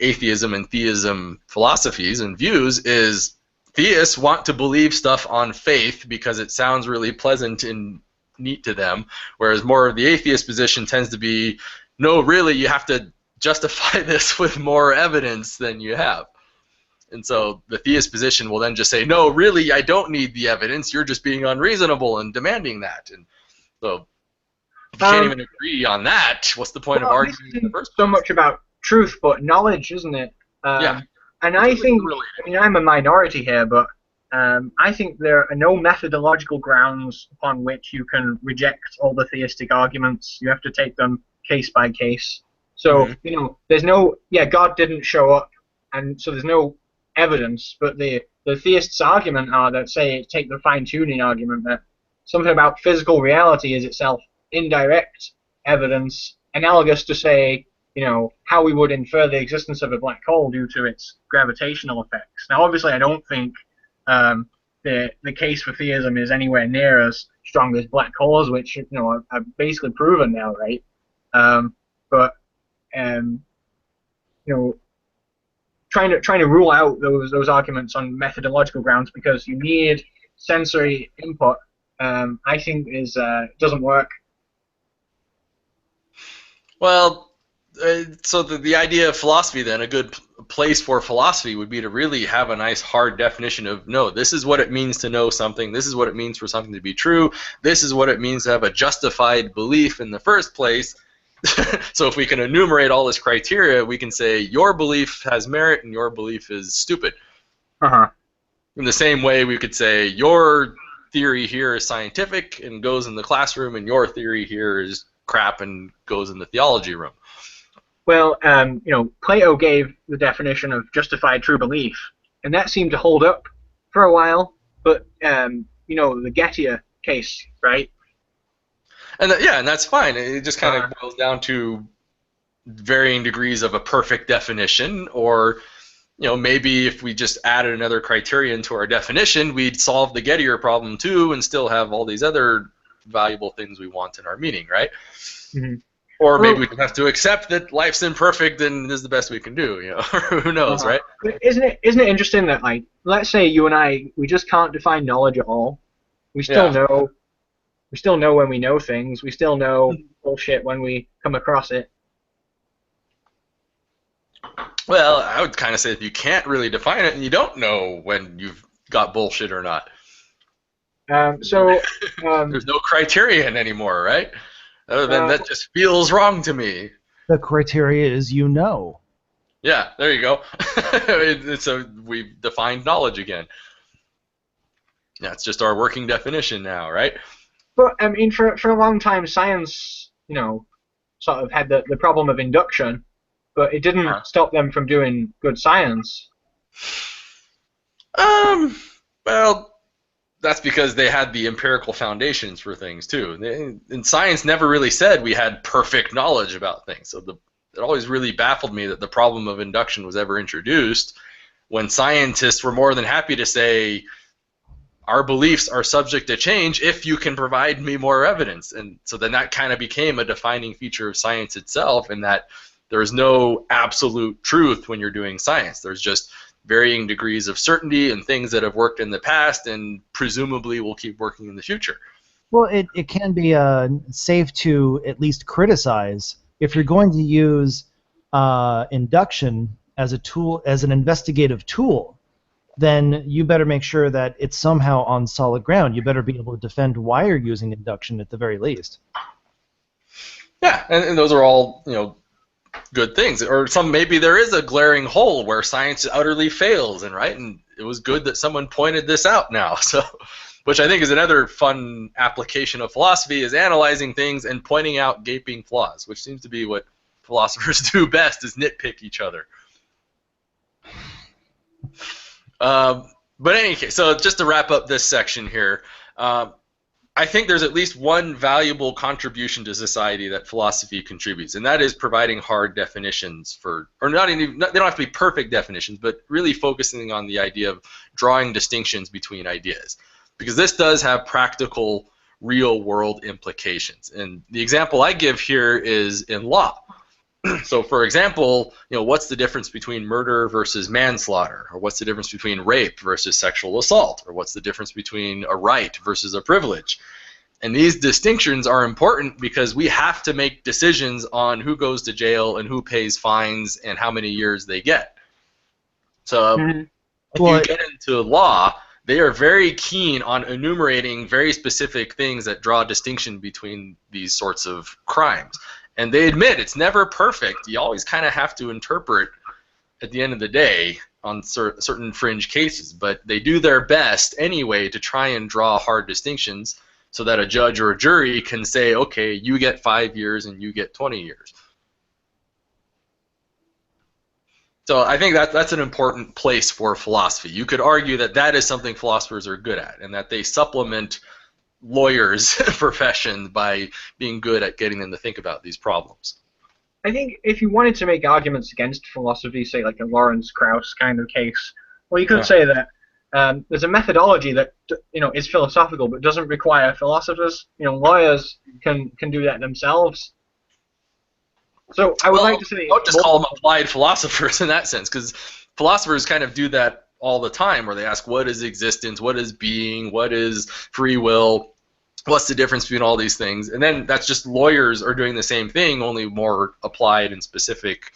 atheism and theism philosophies and views is theists want to believe stuff on faith because it sounds really pleasant and neat to them, whereas more of the atheist position tends to be, no, really, you have to justify this with more evidence than you have. And so the theist position will then just say, no, really, I don't need the evidence, you're just being unreasonable and demanding that. And so if you can't even agree on that, what's the point of arguing in the first place? So much about truth, but knowledge, isn't it? Yeah. And I think, I mean, I'm a minority here, but I think there are no methodological grounds upon which you can reject all the theistic arguments. You have to take them case by case. So, you know, there's no, God didn't show up, and so there's no evidence, but the theists' argument are that, say, take the fine-tuning argument that something about physical reality is itself indirect evidence, analogous to, say, you know, how we would infer the existence of a black hole due to its gravitational effects. Now, obviously, I don't think the case for theism is anywhere near as strong as black holes, which, you know, are basically proven now, right? But you know, trying to rule out those arguments on methodological grounds because you need sensory input, I think doesn't work. Well, so the idea of philosophy then, a good place for philosophy would be to really have a nice hard definition of, no, this is what it means to know something, this is what it means for something to be true, this is what it means to have a justified belief in the first place, So if we can enumerate all this criteria, we can say your belief has merit and your belief is stupid. Uh-huh. In the same way, we could say your theory here is scientific and goes in the classroom, and your theory here is crap and goes in the theology room. Well, Plato gave the definition of justified true belief, and that seemed to hold up for a while. But the Gettier case, right? And and that's fine. It just kind of boils down to varying degrees of a perfect definition, or maybe if we just added another criterion to our definition, we'd solve the Gettier problem too, and still have all these other valuable things we want in our meaning, right? Mm-hmm. Or maybe we have to accept that life's imperfect and this is the best we can do. Who knows, right? Isn't it interesting that, like, let's say you and I, we just can't define knowledge at all. We still know. We still know when we know things. We still know bullshit when we come across it. Well, I would kind of say if you can't really define it and you don't know when you've got bullshit or not. There's no criterion anymore, right? Other than that just feels wrong to me. The criteria is Yeah, there you go. So we've defined knowledge again. Yeah, it's just our working definition now, right? But I mean, for a long time, science, sort of had the problem of induction, but it didn't stop them from doing good science. Well, that's because they had the empirical foundations for things too. And science never really said we had perfect knowledge about things. So it always really baffled me that the problem of induction was ever introduced, when scientists were more than happy to say, our beliefs are subject to change if you can provide me more evidence. And so then that kind of became a defining feature of science itself, in that there's no absolute truth when you're doing science. There's just varying degrees of certainty and things that have worked in the past and presumably will keep working in the future. Well, it can be safe to at least criticize. If you're going to use induction as a tool, as an investigative tool, then you better make sure that it's somehow on solid ground. You better be able to defend why you're using induction at the very least. Yeah, and those are all, good things. Or maybe there is a glaring hole where science utterly fails, and it was good that someone pointed this out now. So, which I think is another fun application of philosophy, is analyzing things and pointing out gaping flaws, which seems to be what philosophers do best, is nitpick each other. But in any case, so just to wrap up this section here, I think there's at least one valuable contribution to society that philosophy contributes, and that is providing hard definitions for, or they don't have to be perfect definitions, but really focusing on the idea of drawing distinctions between ideas, because this does have practical, real-world implications. And the example I give here is in law. So, for example, what's the difference between murder versus manslaughter? Or what's the difference between rape versus sexual assault? Or what's the difference between a right versus a privilege? And these distinctions are important because we have to make decisions on who goes to jail and who pays fines and how many years they get. So, if you get into law, they are very keen on enumerating very specific things that draw distinction between these sorts of crimes. And they admit it's never perfect. You always kind of have to interpret at the end of the day on certain fringe cases. But they do their best anyway to try and draw hard distinctions so that a judge or a jury can say, okay, you get 5 years and you get 20 years. So I think that's an important place for philosophy. You could argue that that is something philosophers are good at, and that they supplement lawyers' profession by being good at getting them to think about these problems. I think if you wanted to make arguments against philosophy, say like a Lawrence Krauss kind of case, well, you could say that there's a methodology that is philosophical but doesn't require philosophers. Lawyers can do that themselves. So I would like to say, don't just call them applied philosophers in that sense, because philosophers kind of do that all the time, where they ask, what is existence, what is being, what is free will, what's the difference between all these things? And then that's just lawyers are doing the same thing, only more applied in specific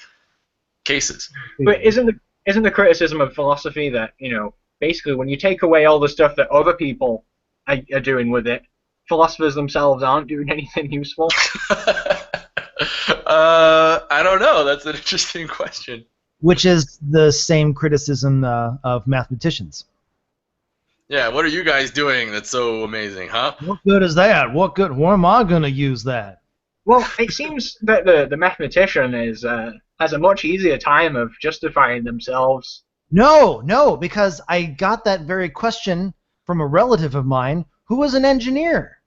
cases. But isn't the criticism of philosophy that, basically when you take away all the stuff that other people are doing with it, philosophers themselves aren't doing anything useful? I don't know. That's an interesting question. Which is the same criticism of mathematicians. Yeah, what are you guys doing that's so amazing, huh? What good is that? What good? Where am I going to use that? Well, it seems that the mathematician has a much easier time of justifying themselves. No, because I got that very question from a relative of mine who was an engineer.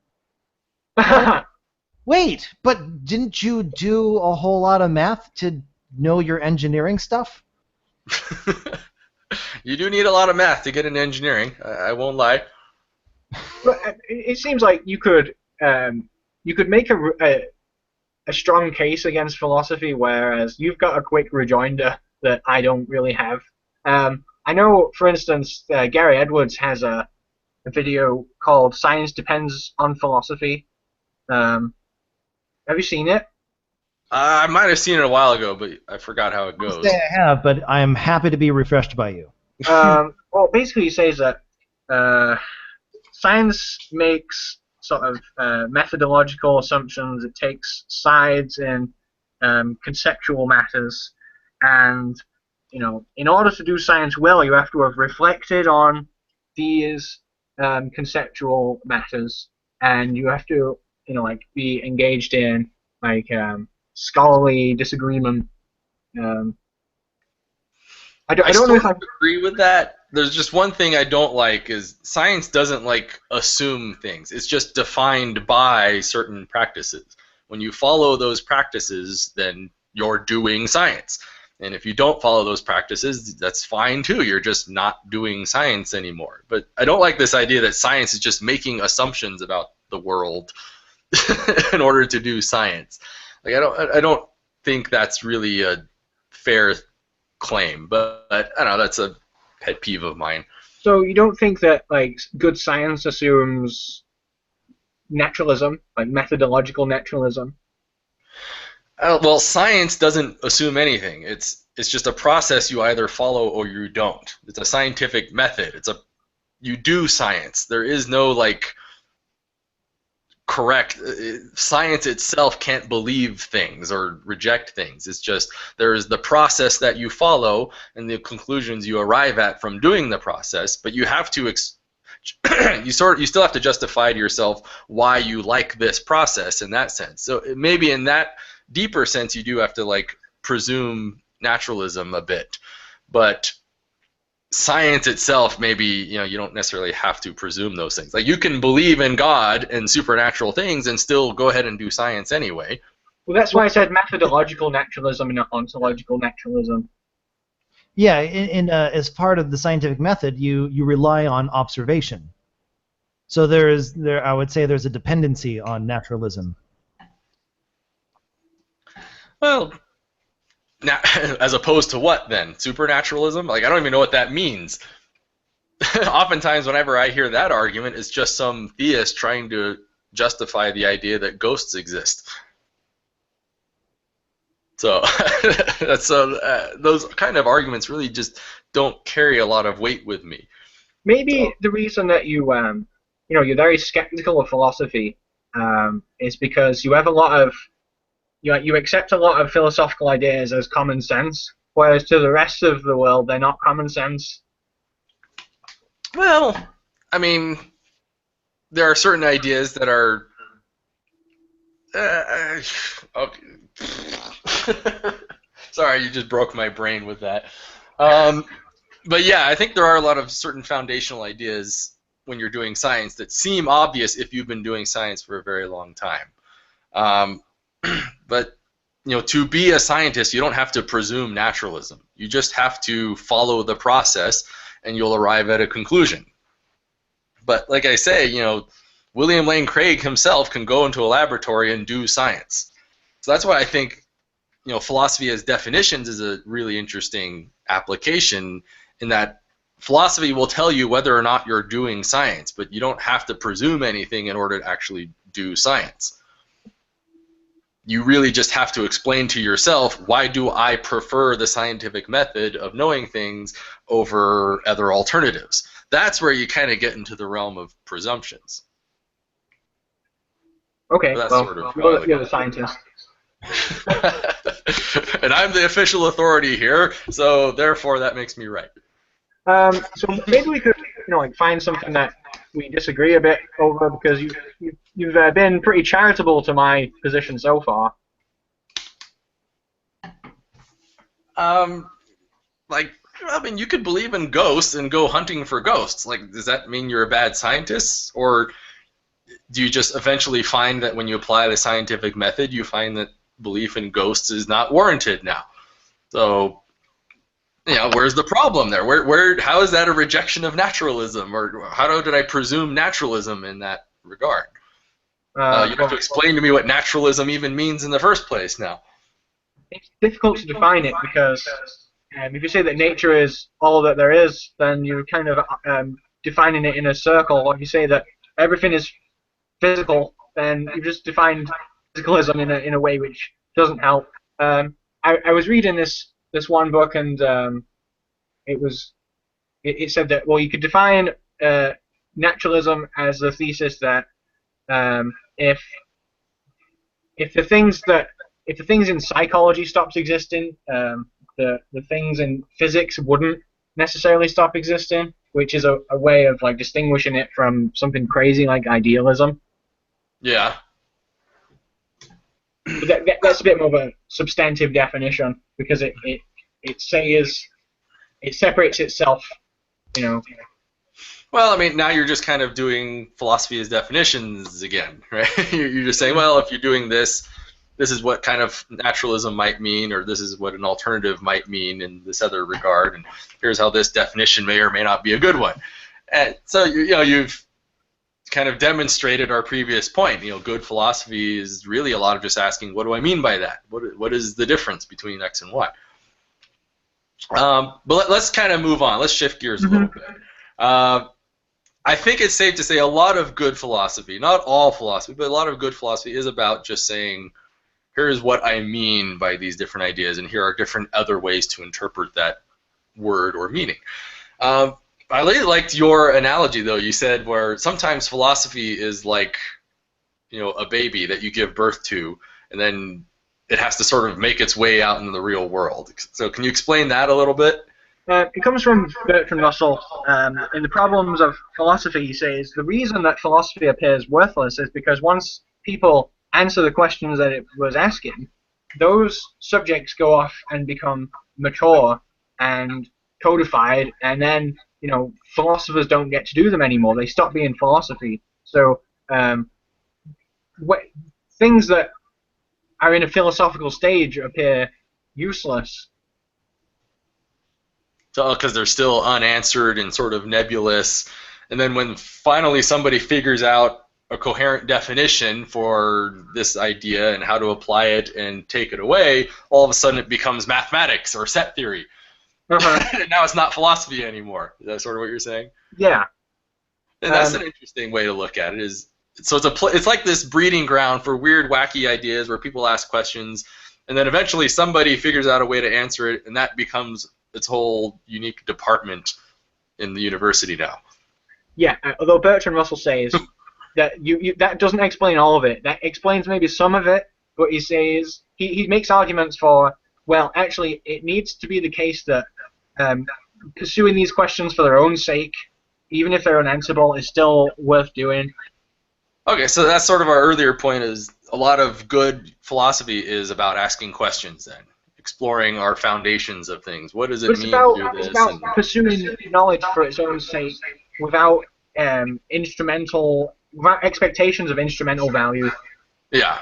Wait, but didn't you do a whole lot of math to know your engineering stuff? You do need a lot of math to get into engineering. I won't lie. But it seems like you could make a strong case against philosophy, whereas you've got a quick rejoinder that I don't really have. I know, for instance, Gary Edwards has a video called "Science Depends on Philosophy." Have you seen it? I might have seen it a while ago, but I forgot how it goes. I have, but I'm happy to be refreshed by you. Well, basically, he says that science makes sort of methodological assumptions. It takes sides in conceptual matters, and in order to do science well, you have to have reflected on these conceptual matters, and you have to, be engaged in scholarly disagreement. I don't know if I agree with that. There's just one thing I don't like is science doesn't assume things. It's just defined by certain practices. When you follow those practices, then you're doing science. And if you don't follow those practices, that's fine too. You're just not doing science anymore. But I don't like this idea that science is just making assumptions about the world in order to do science. I don't think that's really a fair claim. But I don't know, that's a pet peeve of mine. So you don't think that good science assumes naturalism, methodological naturalism? Well, science doesn't assume anything. It's just a process you either follow or you don't. It's a scientific method. You do science. There is no correct science itself can't believe things or reject things. It's just there is the process that you follow and the conclusions you arrive at from doing the process, but you have to you still have to justify to yourself why you like this process in that sense. So maybe in that deeper sense you do have to presume naturalism a bit, but science itself, maybe you don't necessarily have to presume those things. You can believe in God and supernatural things and still go ahead and do science anyway. Well, that's why I said methodological naturalism and not ontological naturalism. Yeah, as part of the scientific method, you rely on observation. So I would say there's a dependency on naturalism. Well, now, as opposed to what then? Supernaturalism? I don't even know what that means. Oftentimes, whenever I hear that argument, it's just some theist trying to justify the idea that ghosts exist. So, those kind of arguments really just don't carry a lot of weight with me. Maybe the reason that you're very skeptical of philosophy is because you have a lot of you accept a lot of philosophical ideas as common sense, whereas to the rest of the world they're not common sense. Well, I mean, there are certain ideas that are okay. Sorry, you just broke my brain with that. But yeah, I think there are a lot of certain foundational ideas when you're doing science that seem obvious if you've been doing science for a very long time. But to be a scientist, you don't have to presume naturalism. You just have to follow the process, and you'll arrive at a conclusion. But like I say, William Lane Craig himself can go into a laboratory and do science. So that's why I think philosophy as definitions is a really interesting application, in that philosophy will tell you whether or not you're doing science, but you don't have to presume anything in order to actually do science. You really just have to explain to yourself, why do I prefer the scientific method of knowing things over other alternatives? That's where you kind of get into the realm of presumptions. Okay, That's well, sort of you're the scientist. And I'm the official authority here, so therefore that makes me right. So maybe we could, like find something that we disagree a bit over, because you've been pretty charitable to my position so far. Like, I mean, you could believe in ghosts and go hunting for ghosts. Like, does that mean you're a bad scientist? Or do you just eventually find that when you apply the scientific method, you find that belief in ghosts is not warranted now? So, where's the problem there? How is that a rejection of naturalism? Or how did I presume naturalism in that regard? You have to explain to me what naturalism even means in the first place now. It's difficult to define it, because if you say that nature is all that there is, then you're kind of defining it in a circle. Or if you say that everything is physical, then you've just defined physicalism in a way which doesn't help. I was reading this one book, and it said that, well, you could define naturalism as the thesis that if the things in psychology stopped existing, the things in physics wouldn't necessarily stop existing, which is a way of like distinguishing it from something crazy like idealism. Yeah. But that's a bit more of a substantive definition, because it separates itself, Well, I mean, now you're just kind of doing philosophy as definitions again, right? You're just saying, well, if you're doing this is what kind of naturalism might mean, or this is what an alternative might mean in this other regard, and here's how this definition may or may not be a good one. And so, you've kind of demonstrated our previous point. Good philosophy is really a lot of just asking, what do I mean by that? What is the difference between X and Y? But let's kind of move on. Let's shift gears a little bit. I think it's safe to say a lot of good philosophy, not all philosophy, but a lot of good philosophy is about just saying, here's what I mean by these different ideas, and here are different other ways to interpret that word or meaning. I really liked your analogy, though. You said where sometimes philosophy is like, a baby that you give birth to, and then it has to sort of make its way out into the real world. So can you explain that a little bit? It comes from Bertrand Russell. In The Problems of Philosophy, he says, the reason that philosophy appears worthless is because once people answer the questions that it was asking, those subjects go off and become mature and codified, and then philosophers don't get to do them anymore. They stop being philosophy. So things that are in a philosophical stage appear useless. Because they're still unanswered and sort of nebulous, and then when finally somebody figures out a coherent definition for this idea and how to apply it and take it away, all of a sudden it becomes mathematics or set theory. And now it's not philosophy anymore. Is that sort of what you're saying? Yeah. And that's an interesting way to look at it. So it's like this breeding ground for weird, wacky ideas where people ask questions, and then eventually somebody figures out a way to answer it, and that becomes its whole unique department in the university now. Yeah, although Bertrand Russell says that that doesn't explain all of it. That explains maybe some of it, but he says he makes arguments for, well, actually, it needs to be the case that pursuing these questions for their own sake, even if they're unanswerable, is still worth doing. Okay, so that's sort of our earlier point, is a lot of good philosophy is about asking questions then. Exploring our foundations of things. What does it mean to do this? It's about pursuing knowledge for its own sake without expectations of instrumental value. Yeah,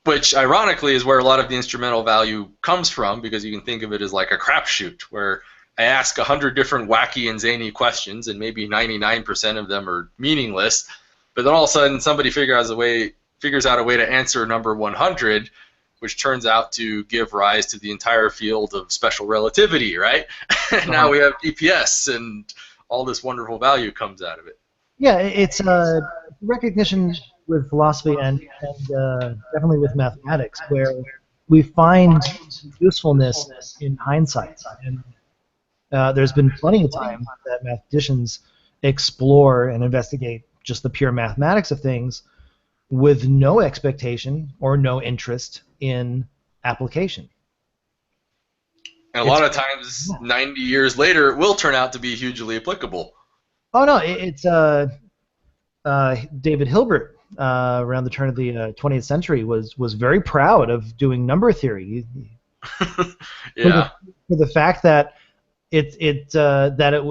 which ironically is where a lot of the instrumental value comes from, because you can think of it as like a crapshoot, where I ask 100 different wacky and zany questions, and maybe 99% of them are meaningless, but then all of a sudden somebody figures out a way to answer number 100, which turns out to give rise to the entire field of special relativity, right? And now we have DPS, and all this wonderful value comes out of it. Yeah, it's recognition with philosophy and definitely with mathematics, where we find usefulness in hindsight. And there's been plenty of time that mathematicians explore and investigate just the pure mathematics of things with no expectation or no interest in application. And a lot of times, 90 years later, it will turn out to be hugely applicable. Oh no, it's David Hilbert around the turn of the 20th century was very proud of doing number theory. Yeah. For the fact that it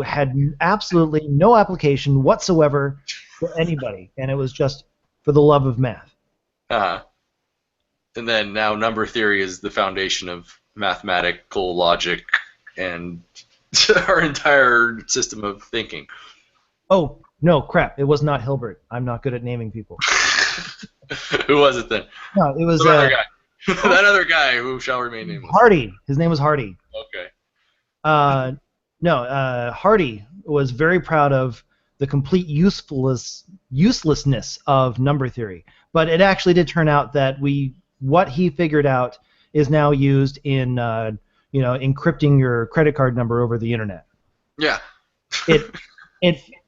had absolutely no application whatsoever for anybody, and it was just for the love of math. And then now number theory is the foundation of mathematical logic and our entire system of thinking. Oh, no, crap. It was not Hilbert. I'm not good at naming people. Who was it then? No, it was Another guy. That other guy who shall remain nameless. Hardy. His name was Hardy. Okay. Hardy was very proud of the complete uselessness of number theory. But it actually did turn out that what he figured out is now used in encrypting your credit card number over the internet. Yeah.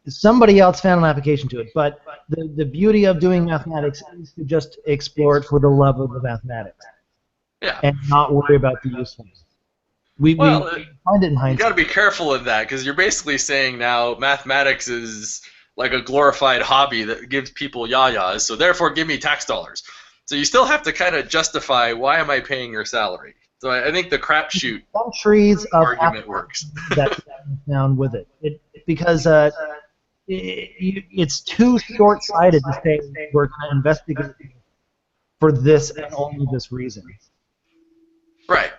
Somebody else found an application to it, but the beauty of doing mathematics is to just explore it for the love of the mathematics. Yeah. And not worry about the usefulness. We find it in hindsight. You got to be careful of that because you're basically saying now mathematics is like a glorified hobby that gives people yayas, so therefore give me tax dollars. So you still have to kind of justify why am I paying your salary. So I think the crapshoot argument works. That's found with it. Because it's too short-sighted to say we're going to investigate for this and only this reason. Right.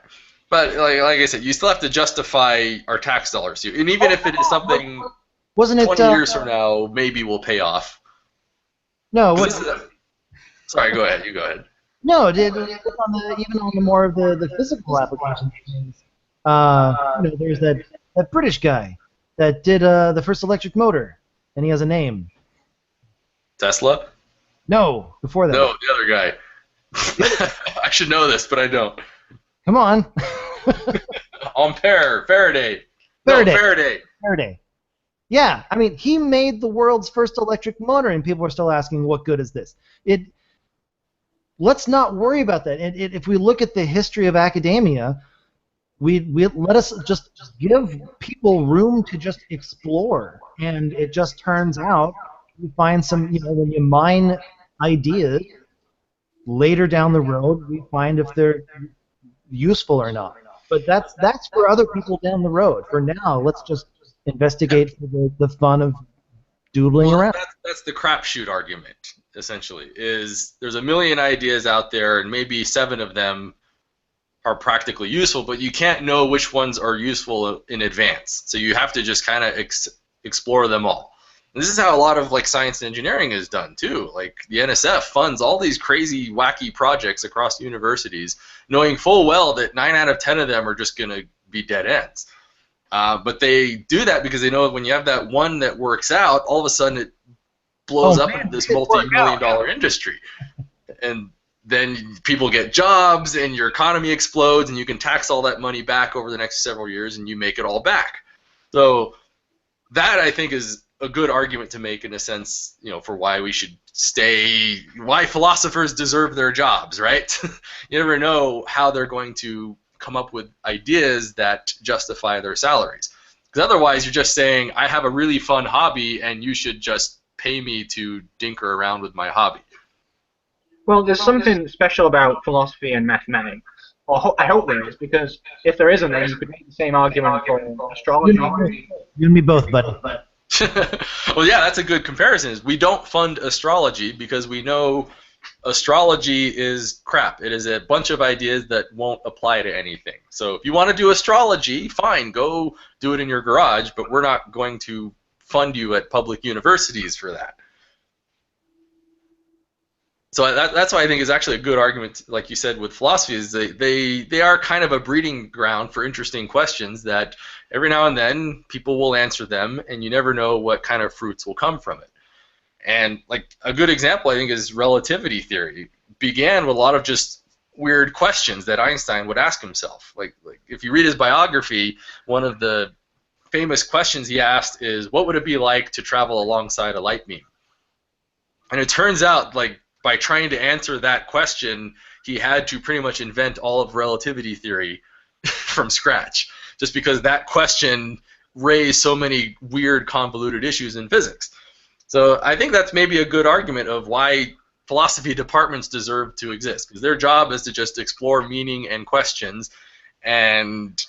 But like I said, you still have to justify our tax dollars. And even if it is something 20 years from now, maybe will pay off. No. Sorry, go ahead. You go ahead. No, even on the more of the physical applications things, there's that British guy that did the first electric motor, and he has a name. Tesla? No, before that. No, the other guy. I should know this, but I don't. Come on. Ampere, Faraday. Faraday. Yeah, I mean, he made the world's first electric motor, and people are still asking, what good is this? Let's not worry about that. If we look at the history of academia, we let us just give people room to just explore, and it just turns out you find some, when you mine ideas later down the road, we find if they're useful or not. But that's for other people down the road. For now, let's just investigate for the fun of doodling around. That's the crapshoot argument, essentially, is there's a million ideas out there, and maybe 7 of them are practically useful, but you can't know which ones are useful in advance. So you have to just kind of explore them all. And this is how a lot of science and engineering is done too. Like the NSF funds all these crazy, wacky projects across universities, knowing full well that 9 out of 10 of them are just going to be dead ends. But they do that because they know when you have that one that works out, all of a sudden it blows up into this multi-million-dollar industry. And then people get jobs, and your economy explodes, and you can tax all that money back over the next several years, and you make it all back. So that, I think, is a good argument to make in a sense, for why we should why philosophers deserve their jobs, right? You never know how they're going to come up with ideas that justify their salaries. Because otherwise, you're just saying, I have a really fun hobby, and you should just pay me to dinker around with my hobby. Well, there's something special about philosophy and mathematics. Well, I hope there is, because if there isn't, then you could make the same argument for astrology. You and me both, buddy. Well, yeah, that's a good comparison. Is we don't fund astrology because we know astrology is crap. It is a bunch of ideas that won't apply to anything. So if you want to do astrology, fine, go do it in your garage, but we're not going to fund you at public universities for that. So that's why I think is actually a good argument, like you said, with philosophy, is they are kind of a breeding ground for interesting questions that every now and then people will answer them, and you never know what kind of fruits will come from it. And like a good example, I think, is relativity theory. It began with a lot of just weird questions that Einstein would ask himself. Like if you read his biography, one of the famous questions he asked is, what would it be like to travel alongside a light beam? And it turns out, by trying to answer that question, he had to pretty much invent all of relativity theory from scratch, just because that question raised so many weird, convoluted issues in physics. So I think that's maybe a good argument of why philosophy departments deserve to exist, because their job is to just explore meaning and questions and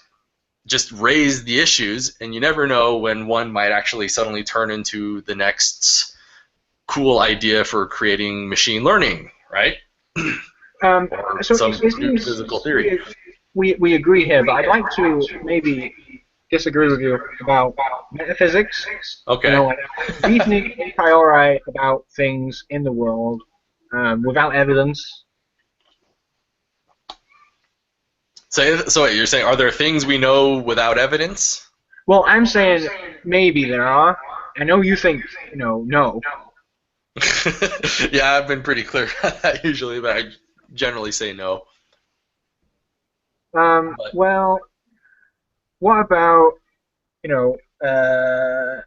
just raise the issues, and you never know when one might actually suddenly turn into the next cool idea for creating machine learning, right? Or So some it new seems physical theory. we agree here, but I'd like to maybe disagree with you about metaphysics. Okay. You know, like reasoning a priori about things in the world without evidence. So wait, you're saying, are there things we know without evidence? Well, I'm saying maybe there are. I know you think, no. Yeah, I've been pretty clear on that usually, but I generally say no. Well, what about, the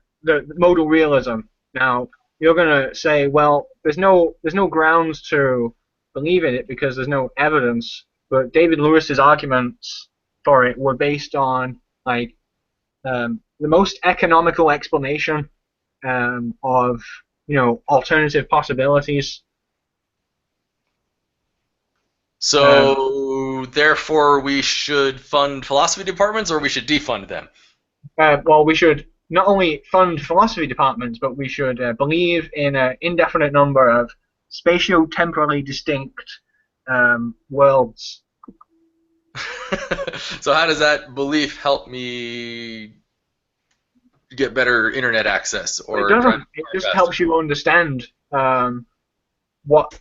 modal realism? Now, you're gonna say, well, there's no grounds to believe in it because there's no evidence. But David Lewis's arguments for it were based on like the most economical explanation of alternative possibilities. So, therefore, we should fund philosophy departments, or we should defund them? Well, we should not only fund philosophy departments, but we should believe in an indefinite number of spatio-temporally distinct worlds. So how does that belief help me get better internet access? Or it doesn't. It just helps you understand what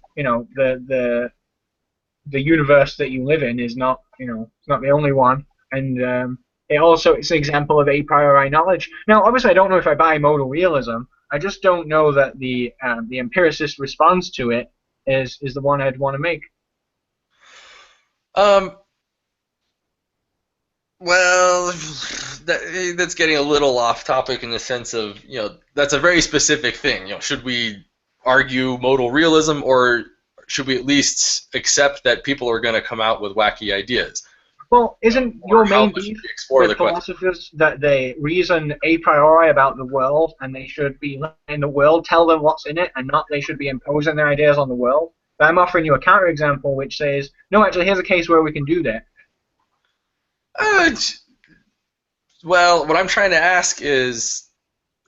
the universe that you live in is not it's not the only one, and it's an example of a priori knowledge. Now, obviously, I don't know if I buy modal realism. I just don't know that the empiricist response to it is the one I'd want to make. Well, that's getting a little off topic in the sense of, that's a very specific thing. Should we argue modal realism, or should we at least accept that people are going to come out with wacky ideas? Well, isn't your main beef with philosophers that they reason a priori about the world, and they should be letting the world tell them what's in it, and not they should be imposing their ideas on the world? But I'm offering you a counterexample which says, no, actually, here's a case where we can do that. Well, what I'm trying to ask is,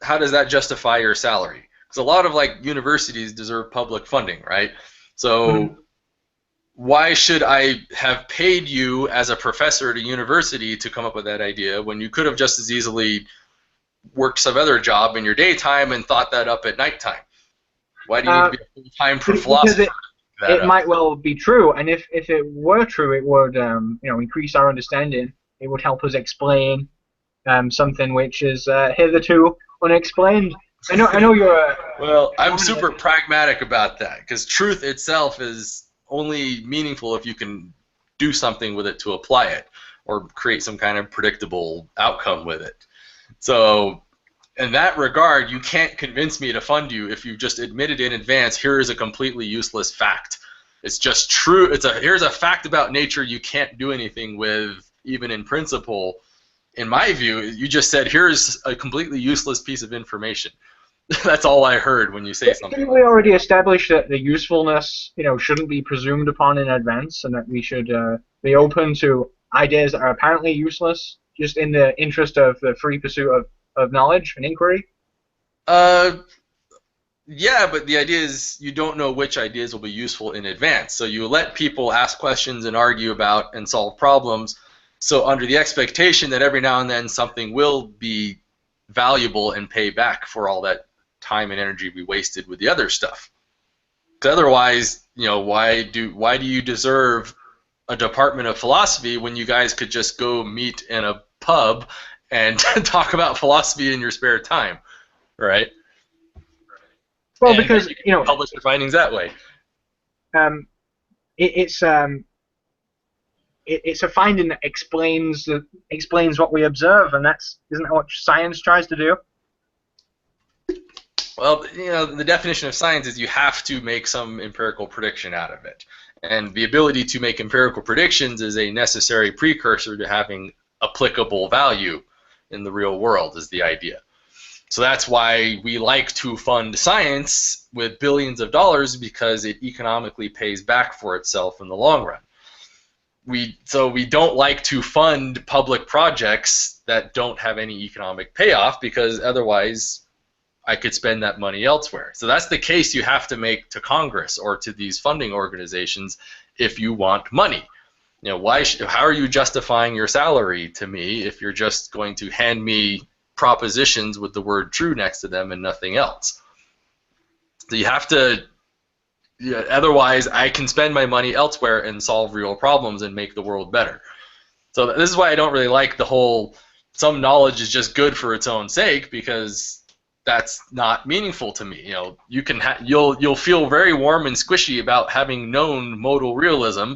how does that justify your salary? Because a lot of universities deserve public funding, right? So why should I have paid you as a professor at a university to come up with that idea when you could have just as easily worked some other job in your daytime and thought that up at nighttime? Why do you need to be a full-time philosopher? It might well be true, and if it were true, it would increase our understanding. It would help us explain something which is hitherto unexplained. I know you're. Well, I'm super pragmatic about that, because truth itself is only meaningful if you can do something with it to apply it, or create some kind of predictable outcome with it. So, in that regard, you can't convince me to fund you if you just admitted in advance, here is a completely useless fact. It's just true. Here's a fact about nature you can't do anything with, even in principle. In my view, you just said, here's a completely useless piece of information. That's all I heard when you say something. Didn't we already establish that the usefulness, shouldn't be presumed upon in advance, and that we should be open to ideas that are apparently useless, just in the interest of the free pursuit of knowledge and inquiry? Yeah, but the idea is you don't know which ideas will be useful in advance. So you let people ask questions and argue about and solve problems. So under the expectation that every now and then something will be valuable and pay back for all that time and energy we wasted with the other stuff. Because otherwise, why do you deserve a department of philosophy when you guys could just go meet in a pub and talk about philosophy in your spare time, right? Well, because publish your findings that way. It's a finding that explains what we observe, and isn't that what science tries to do? Well, the definition of science is you have to make some empirical prediction out of it. And the ability to make empirical predictions is a necessary precursor to having applicable value in the real world, is the idea. So that's why we like to fund science with billions of dollars, because it economically pays back for itself in the long run. So we don't like to fund public projects that don't have any economic payoff, because otherwise I could spend that money elsewhere. So that's the case you have to make to Congress or to these funding organizations if you want money. You know, how are you justifying your salary to me if you're just going to hand me propositions with the word true next to them and nothing else? So you have to, otherwise I can spend my money elsewhere and solve real problems and make the world better. So this is why I don't really like the whole some knowledge is just good for its own sake, because that's not meaningful to me. You know, you'll feel very warm and squishy about having known modal realism,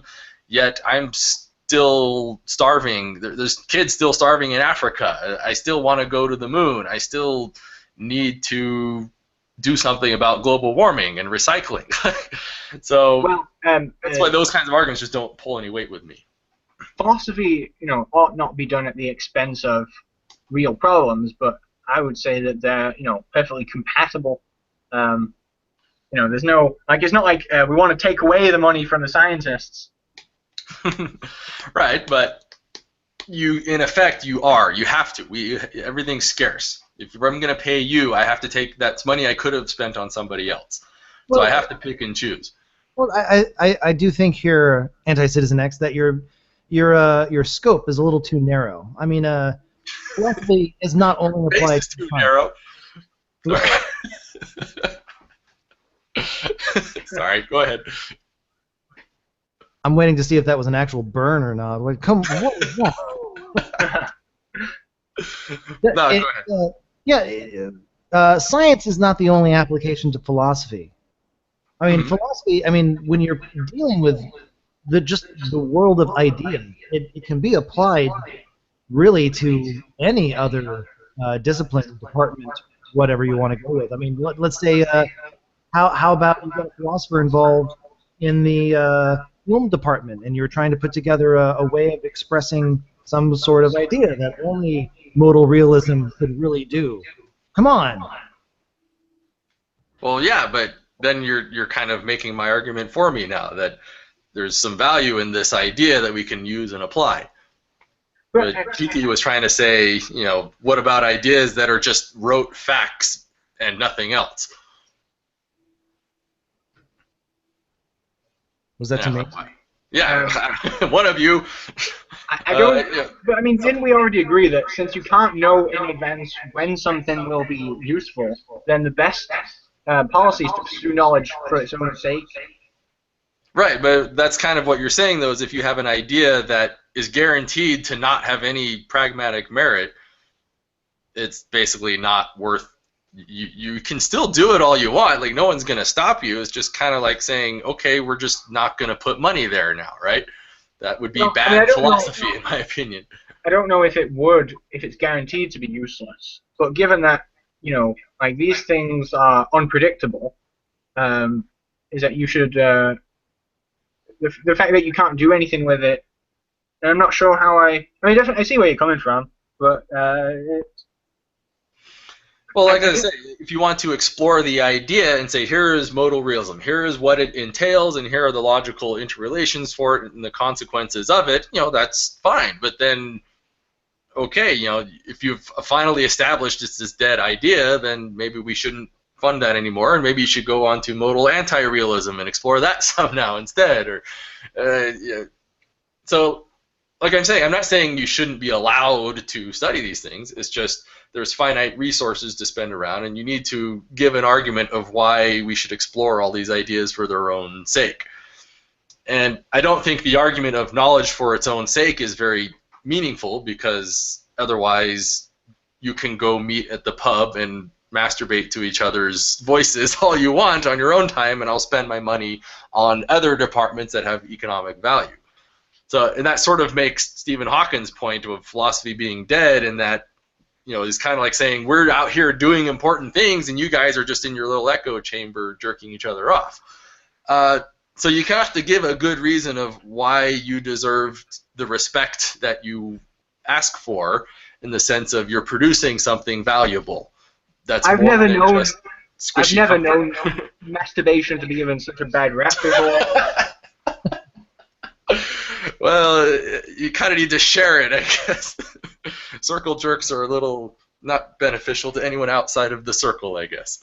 yet I'm still starving. There's kids still starving in Africa. I still want to go to the moon. I still need to do something about global warming and recycling. So that's why those kinds of arguments just don't pull any weight with me. Philosophy, ought not be done at the expense of real problems, but I would say that they're, perfectly compatible. There's no, it's not like we want to take away the money from the scientists. Right, but in effect, you have to. Everything's scarce. If I'm going to pay you, I have to take that's money I could have spent on somebody else. So I have to pick and choose. Well, I do think here, Anti-Citizen X, that your scope is a little too narrow. I mean, philosophy is not only applied to too narrow. Sorry, go ahead. I'm waiting to see if that was an actual burn or not. What was that? No, go ahead. Science is not the only application to philosophy. I mean, philosophy. I mean, when you're dealing with the world of ideas, it can be applied really to any other discipline, department, whatever you want to go with. I mean, let's say, how about you got a philosopher involved in the film department, and you're trying to put together a way of expressing some sort of idea that only modal realism could really do. Come on. Well, yeah, but then you're kind of making my argument for me now, that there's some value in this idea that we can use and apply. But Kiki was trying to say, what about ideas that are just rote facts and nothing else? Was that to me? Yeah, one of you. I don't. But I mean, didn't we already agree that since you can't know in advance when something will be useful, then the best policy is to pursue knowledge for its own sake? Right, but that's kind of what you're saying, though, is if you have an idea that is guaranteed to not have any pragmatic merit, it's basically not worth. You can still do it all you want. Like, no one's going to stop you. It's just kind of like saying, okay, we're just not going to put money there now, right? That would be bad philosophy, in my opinion. I don't know if it would, if it's guaranteed to be useless. But given that, like these things are unpredictable, is that you should, the fact that you can't do anything with it, and I'm not sure how definitely I see where you're coming from, but well, like I say, if you want to explore the idea and say, here is modal realism, here is what it entails, and here are the logical interrelations for it and the consequences of it, that's fine. But then, okay, if you've finally established it's this dead idea, then maybe we shouldn't fund that anymore, and maybe you should go on to modal anti-realism and explore that some now instead. Or, So, like I'm saying, I'm not saying you shouldn't be allowed to study these things. It's just there's finite resources to spend around, and you need to give an argument of why we should explore all these ideas for their own sake. And I don't think the argument of knowledge for its own sake is very meaningful, because otherwise you can go meet at the pub and masturbate to each other's voices all you want on your own time, and I'll spend my money on other departments that have economic value. So, and that sort of makes Stephen Hawking's point of philosophy being dead, and that, is kind of like saying we're out here doing important things, and you guys are just in your little echo chamber jerking each other off. So you have to give a good reason of why you deserved the respect that you ask for, in the sense of you're producing something valuable. That's I've more never than known. just I've squishy never comfort. known masturbation to be given such a bad rap before. Well, you kind of need to share it, I guess. Circle jerks are a little not beneficial to anyone outside of the circle, I guess.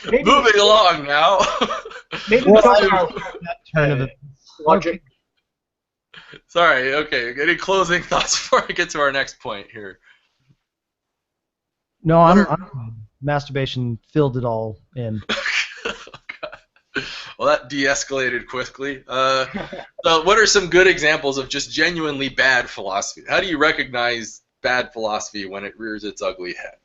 Maybe- Moving along now. Maybe Well, talk I- about That turn of it. logic. Sorry, okay. Any closing thoughts before I get to our next point here? No, What I'm masturbation filled it all in. Well, that de-escalated quickly. So what are some good examples of just genuinely bad philosophy? How do you recognize bad philosophy when it rears its ugly head?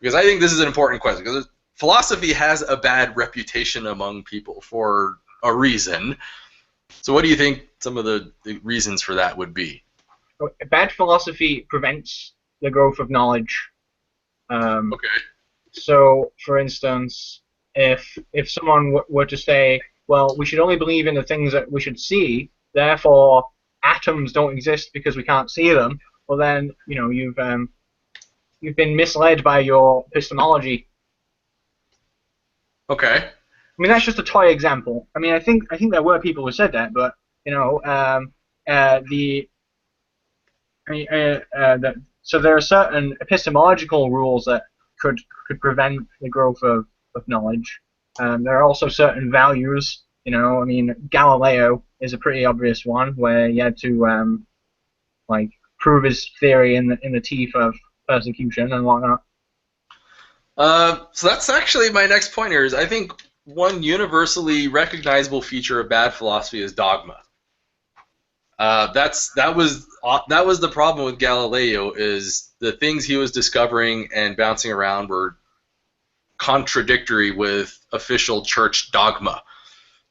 Because I think this is an important question, because philosophy has a bad reputation among people for a reason. So what do you think some of the reasons for that would be? Bad philosophy prevents the growth of knowledge. Okay. So, for instance, if someone were to say, well, we should only believe in the things that we should see, therefore atoms don't exist because we can't see them, well then, you've been misled by your epistemology. Okay. I mean, that's just a toy example. I mean, I think there were people who said that, but so there are certain epistemological rules that could prevent the growth of knowledge. There are also certain values. I mean, Galileo is a pretty obvious one where he had to prove his theory in the teeth of persecution and whatnot. So that's actually my next point here. Is I think one universally recognizable feature of bad philosophy is dogma. That was the problem with Galileo, is the things he was discovering and bouncing around were contradictory with official church dogma,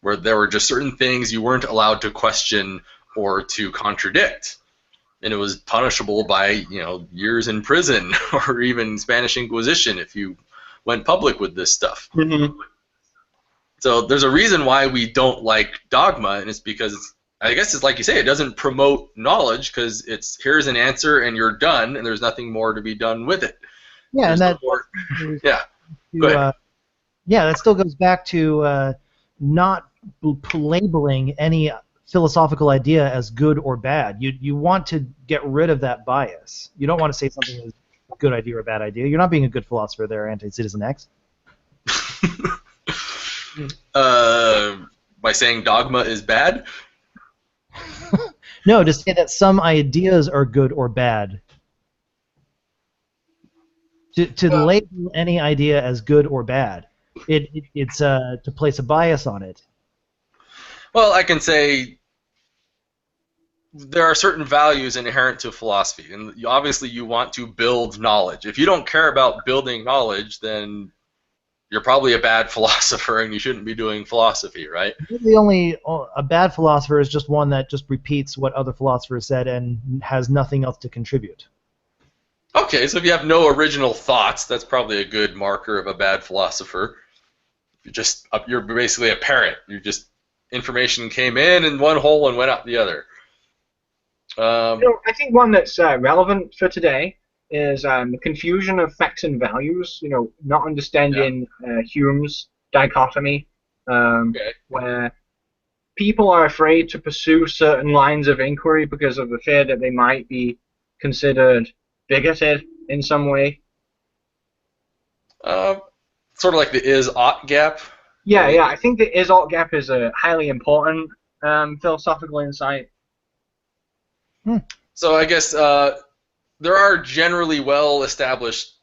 where there were just certain things you weren't allowed to question or to contradict, and it was punishable by years in prison or even Spanish Inquisition if you went public with this stuff. Mm-hmm. So there's a reason why we don't like dogma, and it's because I guess it's like you say, it doesn't promote knowledge, because it's here's an answer and you're done, and there's nothing more to be done with it. Yeah, and There's that. no more- Yeah. Go ahead. Yeah, that still goes back to not labeling any philosophical idea as good or bad. You want to get rid of that bias. You don't want to say something is a good idea or a bad idea. You're not being a good philosopher there, Anti-Citizen X. By saying dogma is bad? No, to say that some ideas are good or bad. To label any idea as good or bad, it's to place a bias on it. Well, I can say there are certain values inherent to philosophy, and obviously you want to build knowledge. If you don't care about building knowledge, then you're probably a bad philosopher, and you shouldn't be doing philosophy, right? A bad philosopher is just one that just repeats what other philosophers said and has nothing else to contribute. Okay, so if you have no original thoughts, that's probably a good marker of a bad philosopher. You're basically a parrot. Information came in one hole and went out the other. I think one that's relevant for today is the confusion of facts and values. Not understanding Hume's dichotomy, where people are afraid to pursue certain lines of inquiry because of the fear that they might be considered bigoted in some way. Sort of like the is-ought gap. Yeah. I think the is-ought gap is a highly important philosophical insight. So I guess there are generally well-established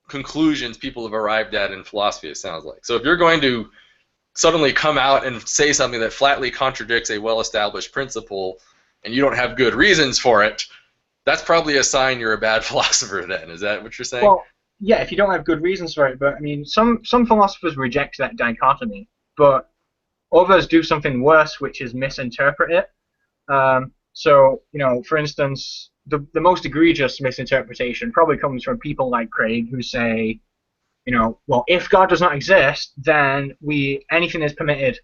conclusions people have arrived at in philosophy, it sounds like. So if you're going to suddenly come out and say something that flatly contradicts a well-established principle, and you don't have good reasons for it, that's probably a sign you're a bad philosopher then. Is that what you're saying? Well, yeah, if you don't have good reasons for it. But I mean, some philosophers reject that dichotomy, but others do something worse, which is misinterpret it. So, for instance, the most egregious misinterpretation probably comes from people like Craig, who say, well, if God does not exist, then anything is permitted.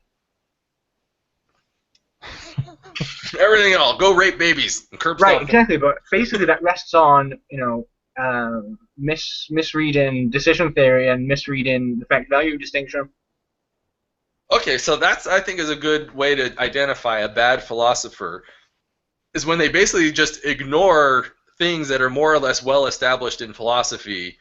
Everything at all. Go rape babies and curb Right, stomp. exactly. But basically, that rests on misreading decision theory and misreading the fact value distinction. Okay, so that's, I think, is a good way to identify a bad philosopher, is when they basically just ignore things that are more or less well established in philosophy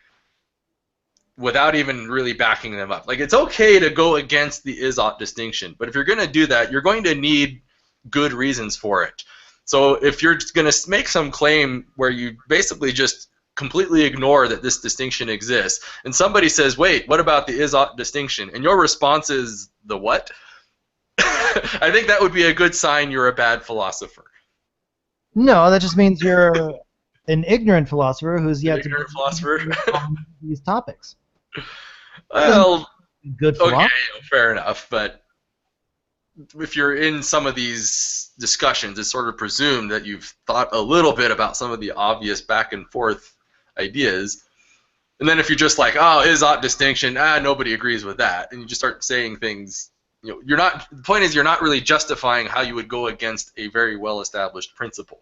without even really backing them up. Like, it's okay to go against the is-ought distinction, but if you're going to do that, you're going to need good reasons for it. So if you're going to make some claim where you basically just completely ignore that this distinction exists, and somebody says, wait, what about the is-ought distinction? And your response is, the what? I think that would be a good sign you're a bad philosopher. No, that just means you're an ignorant philosopher who's yet to Ignorant philosopher? on these topics. Well, Good okay, philosopher. fair enough, but if you're in some of these discussions, it's sort of presumed that you've thought a little bit about some of the obvious back and forth ideas. And then if you're just like, oh, is-ought distinction, nobody agrees with that, and you just start saying things, you're not. The point is, you're not really justifying how you would go against a very well-established principle.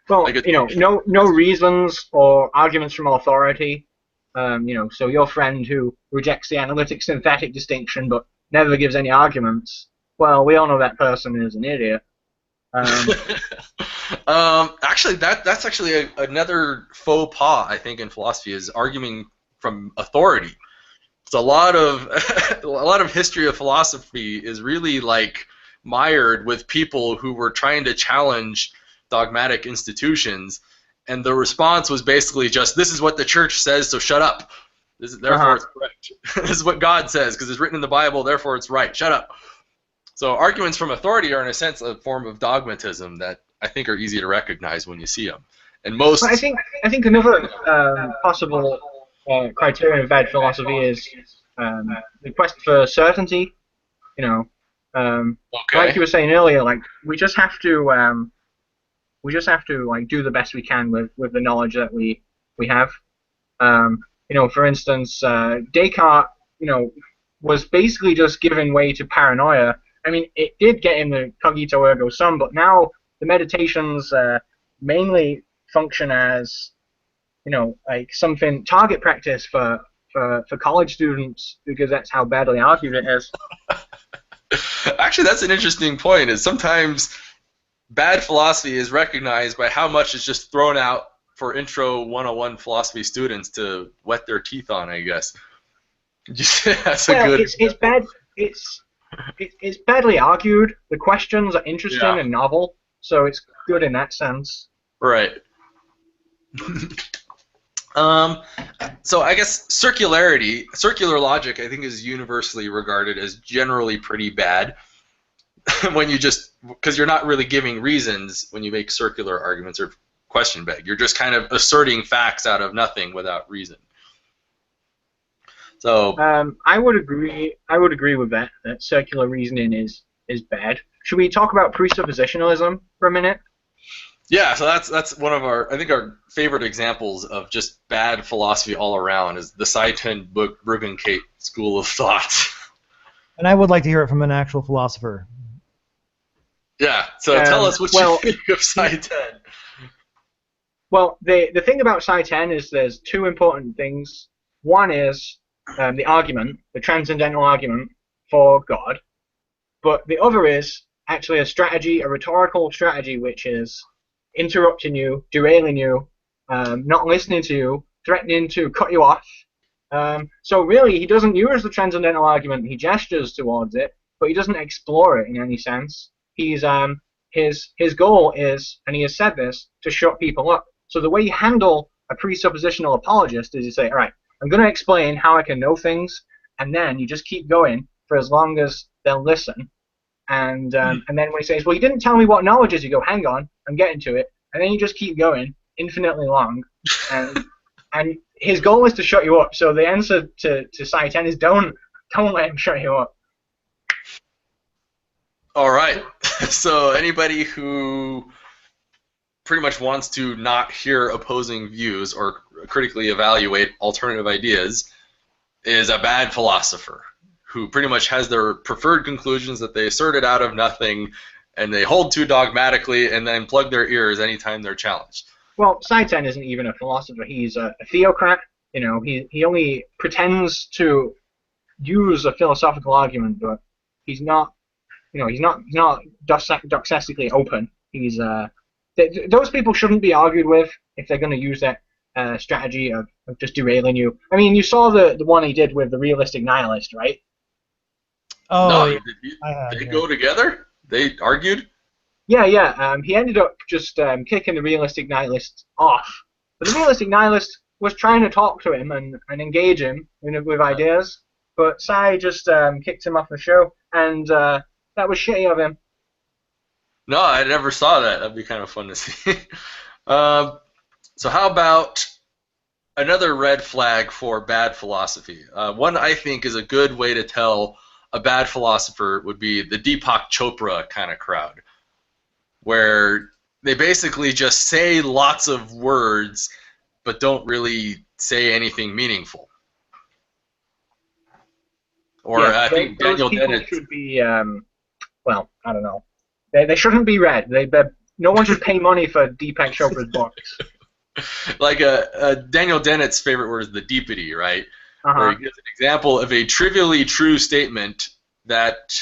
Well, Like no reasons or arguments from authority. So your friend who rejects the analytic synthetic distinction but never gives any arguments, well, we all know that person is an idiot. Actually, that's actually another faux pas, I think, in philosophy, is arguing from authority. It's a lot of a lot of history of philosophy is really like mired with people who were trying to challenge dogmatic institutions, and the response was basically just, this is what the church says, so shut up. Therefore it's correct. This is what God says because it's written in the Bible, therefore it's right. Shut up. So arguments from authority are, in a sense, a form of dogmatism that I think are easy to recognize when you see them. And most. I think another possible criterion of bad philosophy is the quest for certainty. Like you were saying earlier, like we just have to like do the best we can with the knowledge that we have. For instance, Descartes, was basically just giving way to paranoia. I mean, it did get him the cogito ergo sum, but now the meditations mainly function as, like something target practice for college students, because that's how badly argued it is. Actually, that's an interesting point. Is sometimes bad philosophy is recognized by how much is just thrown out for Intro 101 philosophy students to wet their teeth on, I guess. That's a good. It's bad. It's badly argued. The questions are interesting and novel, so it's good in that sense. Right. So I guess circular logic, I think, is universally regarded as generally pretty bad when because you're not really giving reasons when you make circular arguments or question beg. You're just kind of asserting facts out of nothing without reason. So I would agree with that circular reasoning is bad. Should we talk about presuppositionalism for a minute? Yeah, so that's one of our favorite examples of just bad philosophy all around is the Seitan-Bruggencate school of thought. And I would like to hear it from an actual philosopher. Yeah, so tell us what you think of Seitan. Well, the thing about Seitan is there's two important things. One is the argument, the transcendental argument for God, but the other is actually a strategy, a rhetorical strategy, which is interrupting you, derailing you, not listening to you, threatening to cut you off. So really, he doesn't use the transcendental argument. He gestures towards it, but he doesn't explore it in any sense. He's his goal is, and he has said this, to shut people up. So the way you handle a presuppositional apologist is you say, all right, I'm going to explain how I can know things, and then you just keep going for as long as they'll listen. And then when he says, well, you didn't tell me what knowledge is, you go, hang on, I'm getting to it. And then you just keep going infinitely long. And his goal is to shut you up. So the answer to Seitan is don't let him shut you up. All right. So anybody who pretty much wants to not hear opposing views or critically evaluate alternative ideas is a bad philosopher who pretty much has their preferred conclusions that they asserted out of nothing, and they hold to dogmatically and then plug their ears anytime they're challenged. Well, Saiten isn't even a philosopher. He's a theocrat. You know, he only pretends to use a philosophical argument, but he's not. You know, he's not doxastically open. He's those people shouldn't be argued with if they're going to use that strategy of just derailing you. I mean, you saw the one he did with the realistic nihilist, right? Oh, No, yeah. they go together? They argued? Yeah. He ended up just kicking the realistic nihilist off. But the realistic nihilist was trying to talk to him and engage him with ideas, but Sai just kicked him off the show, and that was shitty of him. No, I never saw that. That'd be kind of fun to see. So how about another red flag for bad philosophy? One I think is a good way to tell a bad philosopher would be the Deepak Chopra kind of crowd, where they basically just say lots of words but don't really say anything meaningful. Or Yeah, I think those Daniel people Dennett. should be, well, I don't know. They shouldn't be read. No one should pay money for Deepak Chopra's books. Like Daniel Dennett's favorite word is the deepity, right? Where Uh-huh. he gives an example of a trivially true statement that,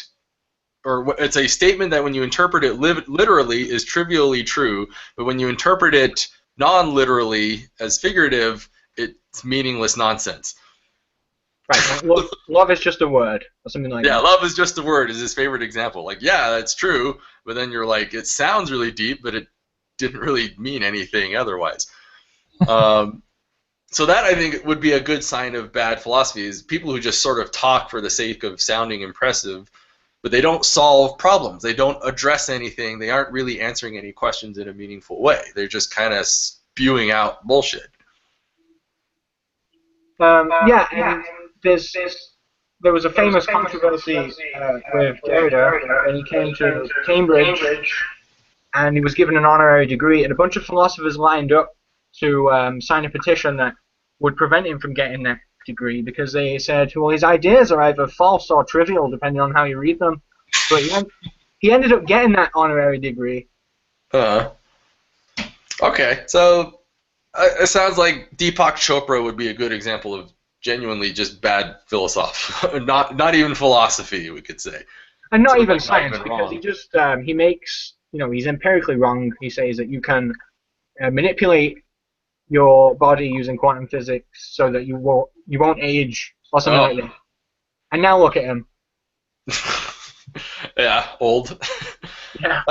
or it's a statement that when you interpret it literally is trivially true, but when you interpret it non-literally as figurative, it's meaningless nonsense. Right. Love is just a word, or something like Yeah, that. love is just a word is his favorite example. Like, yeah, that's true, but then you're like, it sounds really deep, but it didn't really mean anything otherwise. So that, I think, would be a good sign of bad philosophy, is people who just sort of talk for the sake of sounding impressive, but they don't solve problems. They don't address anything. They aren't really answering any questions in a meaningful way. They're just kind of spewing out bullshit. Yeah, and there was a famous controversy with Derrida when he came to Cambridge, and he was given an honorary degree, and a bunch of philosophers lined up to sign a petition that would prevent him from getting that degree, because they said, well, his ideas are either false or trivial, depending on how you read them. But he ended up getting that honorary degree. Okay, so it sounds like Deepak Chopra would be a good example of genuinely just bad philosophy, not even philosophy, we could say. And not So even not science, even because wrong. he just he makes, he's empirically wrong. He says that you can manipulate your body using quantum physics so that you won't age or something like that. And now look at him. Yeah, old. Yeah.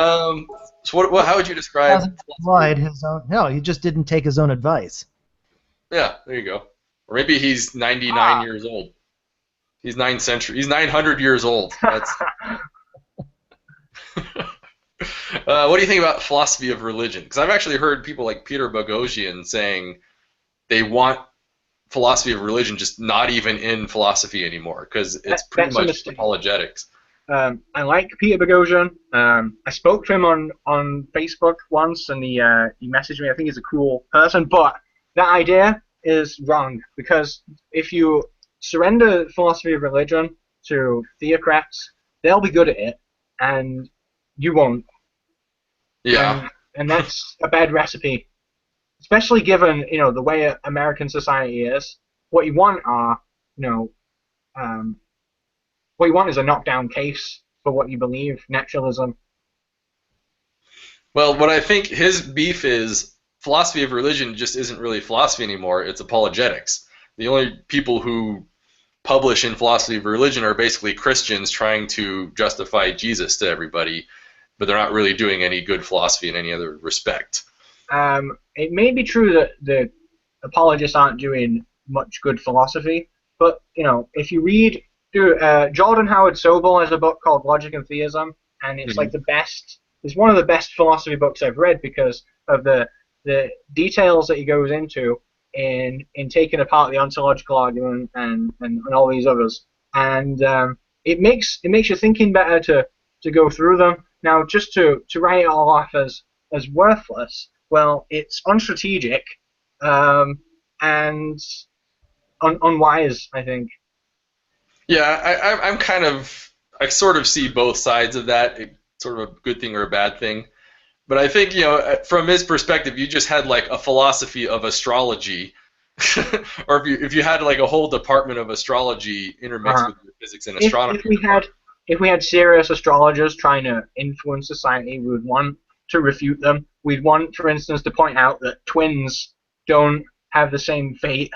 So how would you describe? Hasn't applied his own. No, he just didn't take his own advice. Yeah, there you go. Or maybe he's 99 years old. He's 900 years old. That's. What do you think about philosophy of religion? Because I've actually heard people like Peter Boghossian saying they want philosophy of religion just not even in philosophy anymore, because it's pretty That's a much mistake. apologetics. I like Peter Boghossian. I spoke to him on Facebook once, and he messaged me. I think he's a cool person, but that idea is wrong, because if you surrender philosophy of religion to theocrats, they'll be good at it, and you won't. Yeah. And that's a bad recipe, especially given the way American society is. What you want are what you want is a knockdown case for what you believe, naturalism. Well, what I think his beef is, philosophy of religion just isn't really philosophy anymore. It's apologetics. The only people who publish in philosophy of religion are basically Christians trying to justify Jesus to everybody, but they're not really doing any good philosophy in any other respect. It may be true that the apologists aren't doing much good philosophy, but if you read Jordan Howard Sobel has a book called Logic and Theism, and it's like it's one of the best philosophy books I've read because of the details that he goes into in taking apart the ontological argument and all these others, and it makes your thinking better to go through them. Now, just to write it all off as worthless, well, it's unstrategic and unwise, I think. Yeah, I'm kind of, I sort of see both sides of that, sort of a good thing or a bad thing. But I think, from his perspective, you just had like a philosophy of astrology, or if you had like a whole department of astrology intermixed Uh, with physics and if astronomy. if we had if we had serious astrologers trying to influence society, we would want to refute them. We'd want, for instance, to point out that twins don't have the same fate,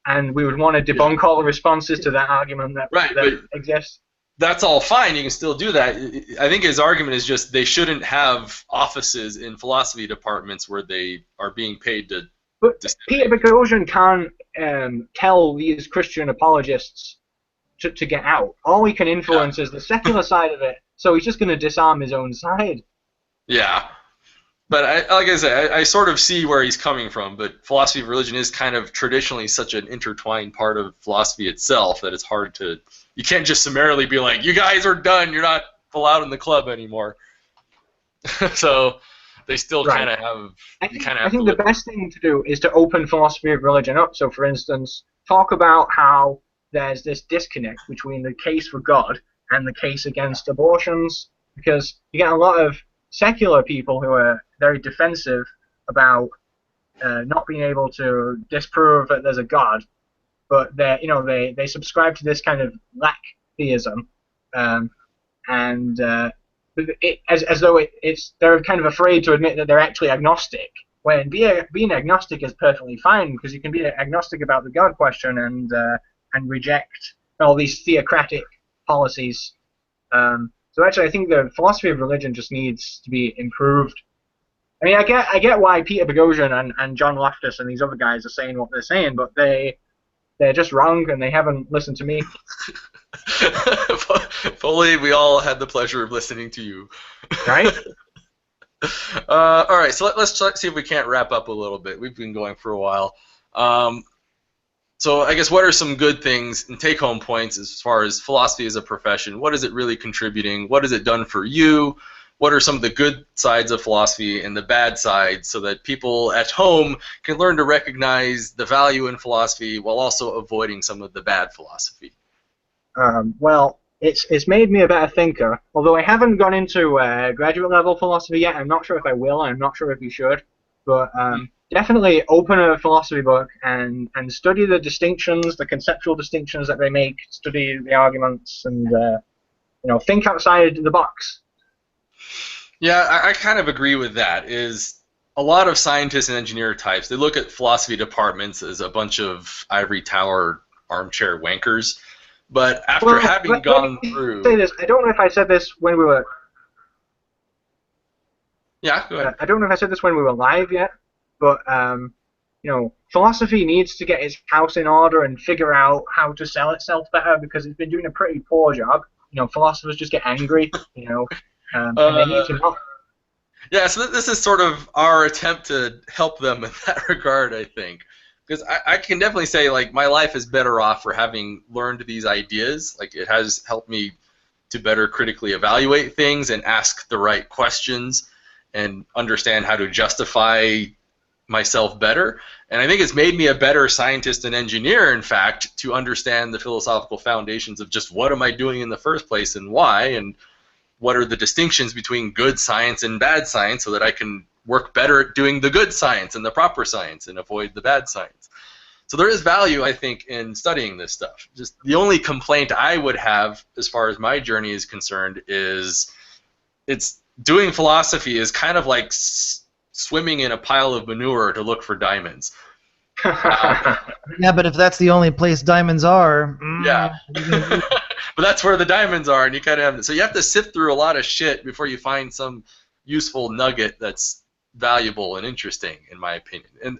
and we would want to Yeah. debunk all the responses to that argument Right, that but exists. that's all fine. You can still do that. I think his argument is just they shouldn't have offices in philosophy departments where they are being paid to But Peter disseminate. Boghossian can't tell these Christian apologists to get out. All he can influence is the secular side of it, so he's just going to disarm his own side. Yeah. But like I said, I sort of see where he's coming from. But philosophy of religion is kind of traditionally such an intertwined part of philosophy itself that it's hard to. You can't just summarily be like, "You guys are done. You're not allowed in the club anymore." So they still Right. kind of have. I You think, kind of I have to think the live. best thing to do is to open philosophy of religion up. So, for instance, talk about how there's this disconnect between the case for God and the case against abortions, because you get a lot of secular people who are very defensive about not being able to disprove that there's a God, but they subscribe to this kind of lack theism, um, and as though they're kind of afraid to admit that they're actually agnostic. When being agnostic is perfectly fine, because you can be agnostic about the God question and reject all these theocratic policies. So actually, I think the philosophy of religion just needs to be improved. I mean, I get why Peter Boghossian and John Loftus and these other guys are saying what they're saying, but they're just wrong and they haven't listened to me. If only we all had the pleasure of listening to you. Right? All right, so let's see if we can't wrap up a little bit. We've been going for a while. So I guess what are some good things and take-home points as far as philosophy as a profession? What is it really contributing? What has it done for you? What are some of the good sides of philosophy and the bad sides so that people at home can learn to recognize the value in philosophy while also avoiding some of the bad philosophy? Well, it's made me a better thinker. Although I haven't gone into graduate level philosophy yet, I'm not sure if I will. I'm not sure if you should, but definitely open a philosophy book and study the distinctions, the conceptual distinctions that they make. Study the arguments and think outside the box. Yeah, I kind of agree with that. Is a lot of scientists and engineer types, they look at philosophy departments as a bunch of ivory tower armchair wankers. But after Well, having let gone me through, say this. I don't know if I said this when we were. yeah, go ahead. I don't know if I said this when we were live yet, but philosophy needs to get its house in order and figure out how to sell itself better because it's been doing a pretty poor job. Philosophers just get angry, and they need to not. Yeah, so this is sort of our attempt to help them in that regard, I think. Because I can definitely say, like, my life is better off for having learned these ideas. Like, it has helped me to better critically evaluate things and ask the right questions and understand how to justify myself better. And I think it's made me a better scientist and engineer, in fact, to understand the philosophical foundations of just what am I doing in the first place and why, and what are the distinctions between good science and bad science so that I can work better at doing the good science and the proper science and avoid the bad science. So there is value, I think, in studying this stuff. Just the only complaint I would have as far as my journey is concerned is it's doing philosophy is kind of like swimming in a pile of manure to look for diamonds. Yeah, but if that's the only place diamonds are, Yeah. But that's where the diamonds are, and you kind of have so you have to sift through a lot of shit before you find some useful nugget that's valuable and interesting, in my opinion. And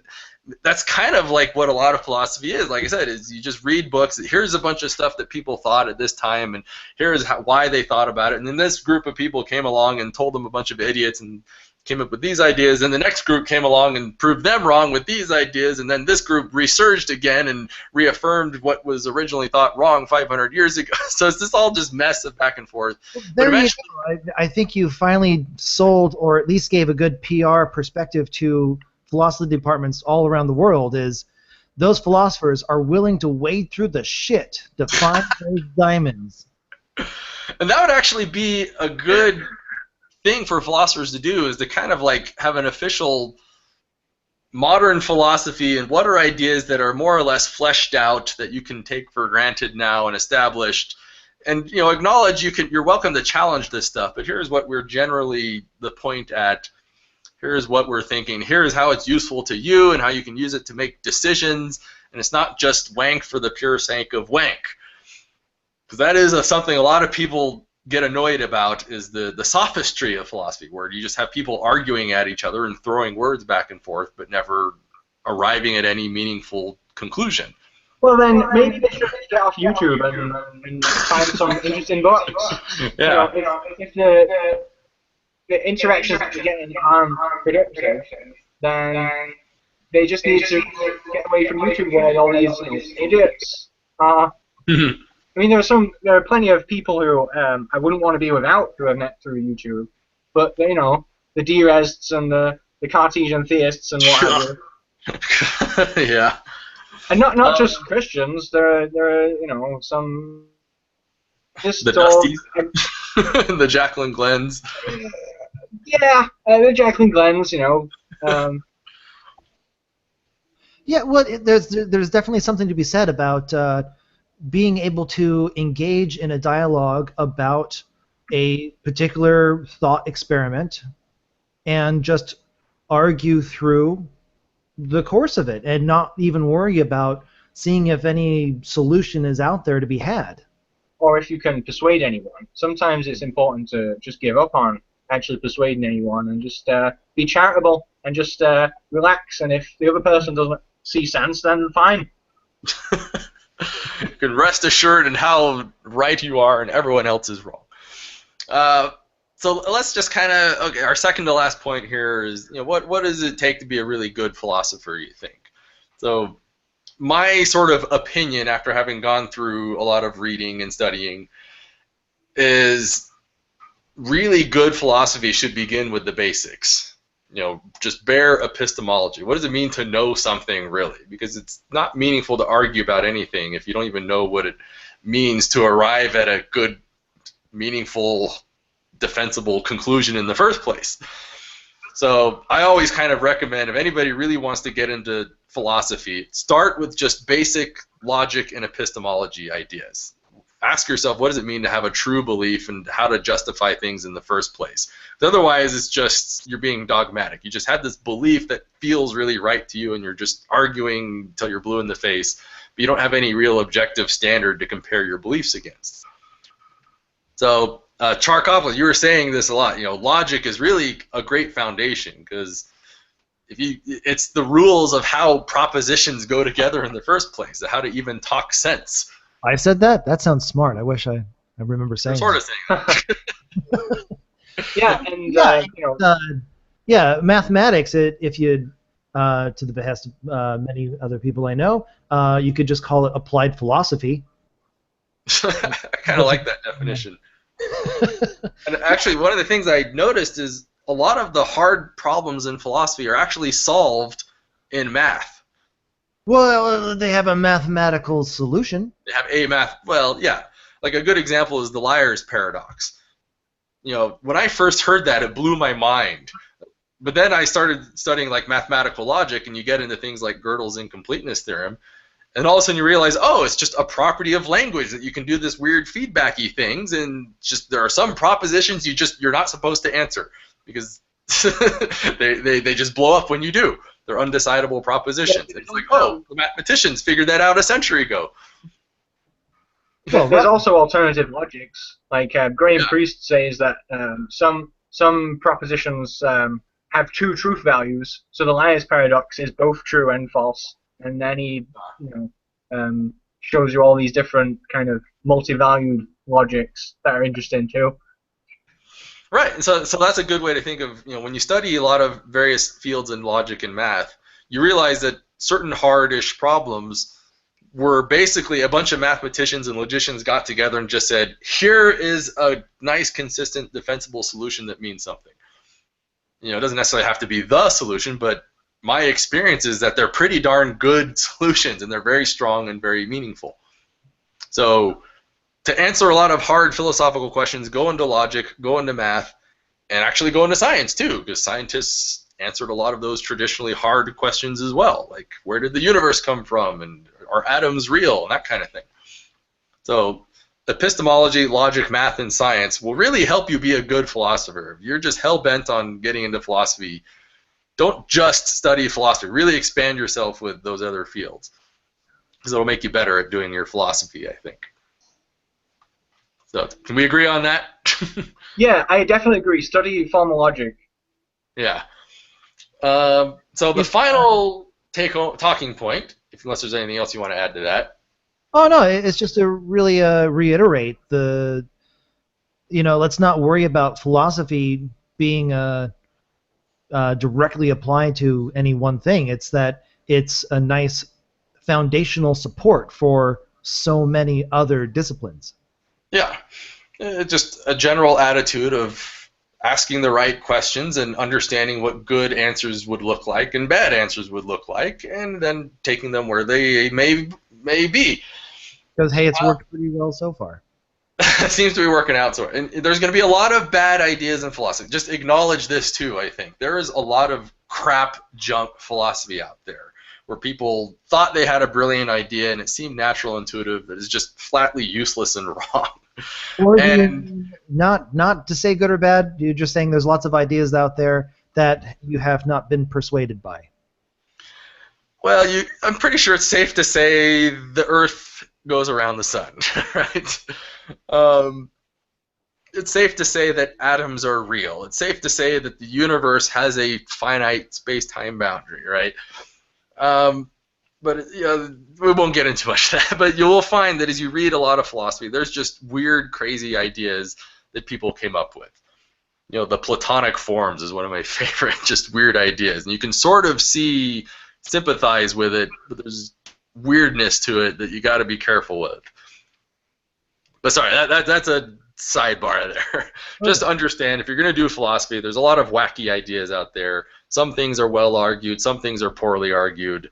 that's kind of like what a lot of philosophy is. Like I said, is you just read books. Here's a bunch of stuff that people thought at this time, and here's why they thought about it. And then this group of people came along and told them a bunch of idiots and came up with these ideas, and the next group came along and proved them wrong with these ideas, and then this group resurged again and reaffirmed what was originally thought wrong 500 years ago. So it's just all just mess of back and forth. There you eventually- go. I think you finally sold, or at least gave a good PR perspective to philosophy departments all around the world. Is those philosophers are willing to wade through the shit to find those diamonds. And that would actually be a good thing for philosophers to do, is to kind of like have an official modern philosophy, and what are ideas that are more or less fleshed out that you can take for granted now and established, and acknowledge you're welcome to challenge this stuff, but here's what we're generally the point at. Here's what we're thinking. Here's how it's useful to you and how you can use it to make decisions, and it's not just wank for the pure sake of wank. Because that is something a lot of people get annoyed about, is the sophistry of philosophy, where you just have people arguing at each other and throwing words back and forth, but never arriving at any meaningful conclusion. Well, then maybe they should get off YouTube and find some interesting books. Yeah. If the interactions that they're getting aren't productive, then they just need to get away from YouTube, where all these idiots are. I mean, there are plenty of people who I wouldn't want to be without, who have met through YouTube, but the Derests and the Cartesian theists and what have you. Yeah. And not just Christians. There are some. The Dusties, the Jacqueline Glens. Yeah, the Jacqueline Glens. Yeah, well, there's definitely something to be said about being able to engage in a dialogue about a particular thought experiment and just argue through the course of it and not even worry about seeing if any solution is out there to be had. Or if you can persuade anyone. Sometimes it's important to just give up on actually persuading anyone and just be charitable and just relax, and if the other person doesn't see sense, then fine. You can rest assured in how right you are and everyone else is wrong. So let's just kind of, okay, our second to last point here is, what does it take to be a really good philosopher, you think? So my sort of opinion, after having gone through a lot of reading and studying, is really good philosophy should begin with the basics. Just bare epistemology. What does it mean to know something, really? Because it's not meaningful to argue about anything if you don't even know what it means to arrive at a good, meaningful, defensible conclusion in the first place. So I always kind of recommend, if anybody really wants to get into philosophy, start with just basic logic and epistemology ideas. Ask yourself, what does it mean to have a true belief and how to justify things in the first place? Otherwise, it's just you're being dogmatic. You just have this belief that feels really right to you, and you're just arguing until you're blue in the face, but you don't have any real objective standard to compare your beliefs against. So, Charkov, you were saying this a lot. Logic is really a great foundation, because it's the rules of how propositions go together in the first place, how to even talk sense. I said that? That sounds smart. I wish I remember saying I'm sort of saying that. Yeah, and yeah, mathematics. If you, to the behest of many other people I know, you could just call it applied philosophy. I kind of like that definition. And actually, one of the things I noticed is a lot of the hard problems in philosophy are actually solved in math. Well, they have a mathematical solution. They have a math. Well, yeah. Like a good example is the liar's paradox. When I first heard that, it blew my mind. But then I started studying like mathematical logic, and you get into things like Gödel's incompleteness theorem, and all of a sudden you realize, oh, it's just a property of language that you can do this weird feedbacky things, and just there are some propositions you're not supposed to answer because they just blow up when you do. They're undecidable propositions. It's like, oh, the mathematicians figured that out a century ago. Well, there's also alternative logics. Like Graham Priest says that some propositions have two truth values. So the liar's paradox is both true and false, and then he shows you all these different kind of multi-valued logics that are interesting too. Right, so that's a good way to think of, when you study a lot of various fields in logic and math, you realize that certain hard-ish problems were basically a bunch of mathematicians and logicians got together and just said, here is a nice, consistent, defensible solution that means something. It doesn't necessarily have to be the solution, but my experience is that they're pretty darn good solutions, and they're very strong and very meaningful. So to answer a lot of hard philosophical questions, go into logic, go into math, and actually go into science too, because scientists answered a lot of those traditionally hard questions as well, like where did the universe come from, and are atoms real, and that kind of thing. So epistemology, logic, math, and science will really help you be a good philosopher. If you're just hell-bent on getting into philosophy, don't just study philosophy. Really expand yourself with those other fields, because it'll make you better at doing your philosophy, I think. So can we agree on that? Yeah, I definitely agree. Study formal logic. Yeah. So the final talking point, unless there's anything else you want to add to that. Oh no, it's just to really reiterate let's not worry about philosophy being directly applied to any one thing. It's that it's a nice foundational support for so many other disciplines. Yeah, just a general attitude of asking the right questions and understanding what good answers would look like and bad answers would look like, and then taking them where they may be. Because, hey, it's worked pretty well so far. It seems to be working out. So, and there's going to be a lot of bad ideas in philosophy. Just acknowledge this, too, I think. There is a lot of crap junk philosophy out there where people thought they had a brilliant idea and it seemed natural, intuitive, but it's just flatly useless and wrong. Or not to say good or bad, you're just saying there's lots of ideas out there that you have not been persuaded by. Well, I'm pretty sure it's safe to say the Earth goes around the sun, right? It's safe to say that atoms are real. It's safe to say that the universe has a finite space-time boundary, right? But we won't get into much of that. But you will find that as you read a lot of philosophy, there's just weird, crazy ideas that people came up with. The Platonic forms is one of my favorite, just weird ideas. And you can sort of sympathize with it, but there's weirdness to it that you got to be careful with. But sorry, that's a sidebar there. Just understand, if you're going to do philosophy, there's a lot of wacky ideas out there. Some things are well argued, some things are poorly argued,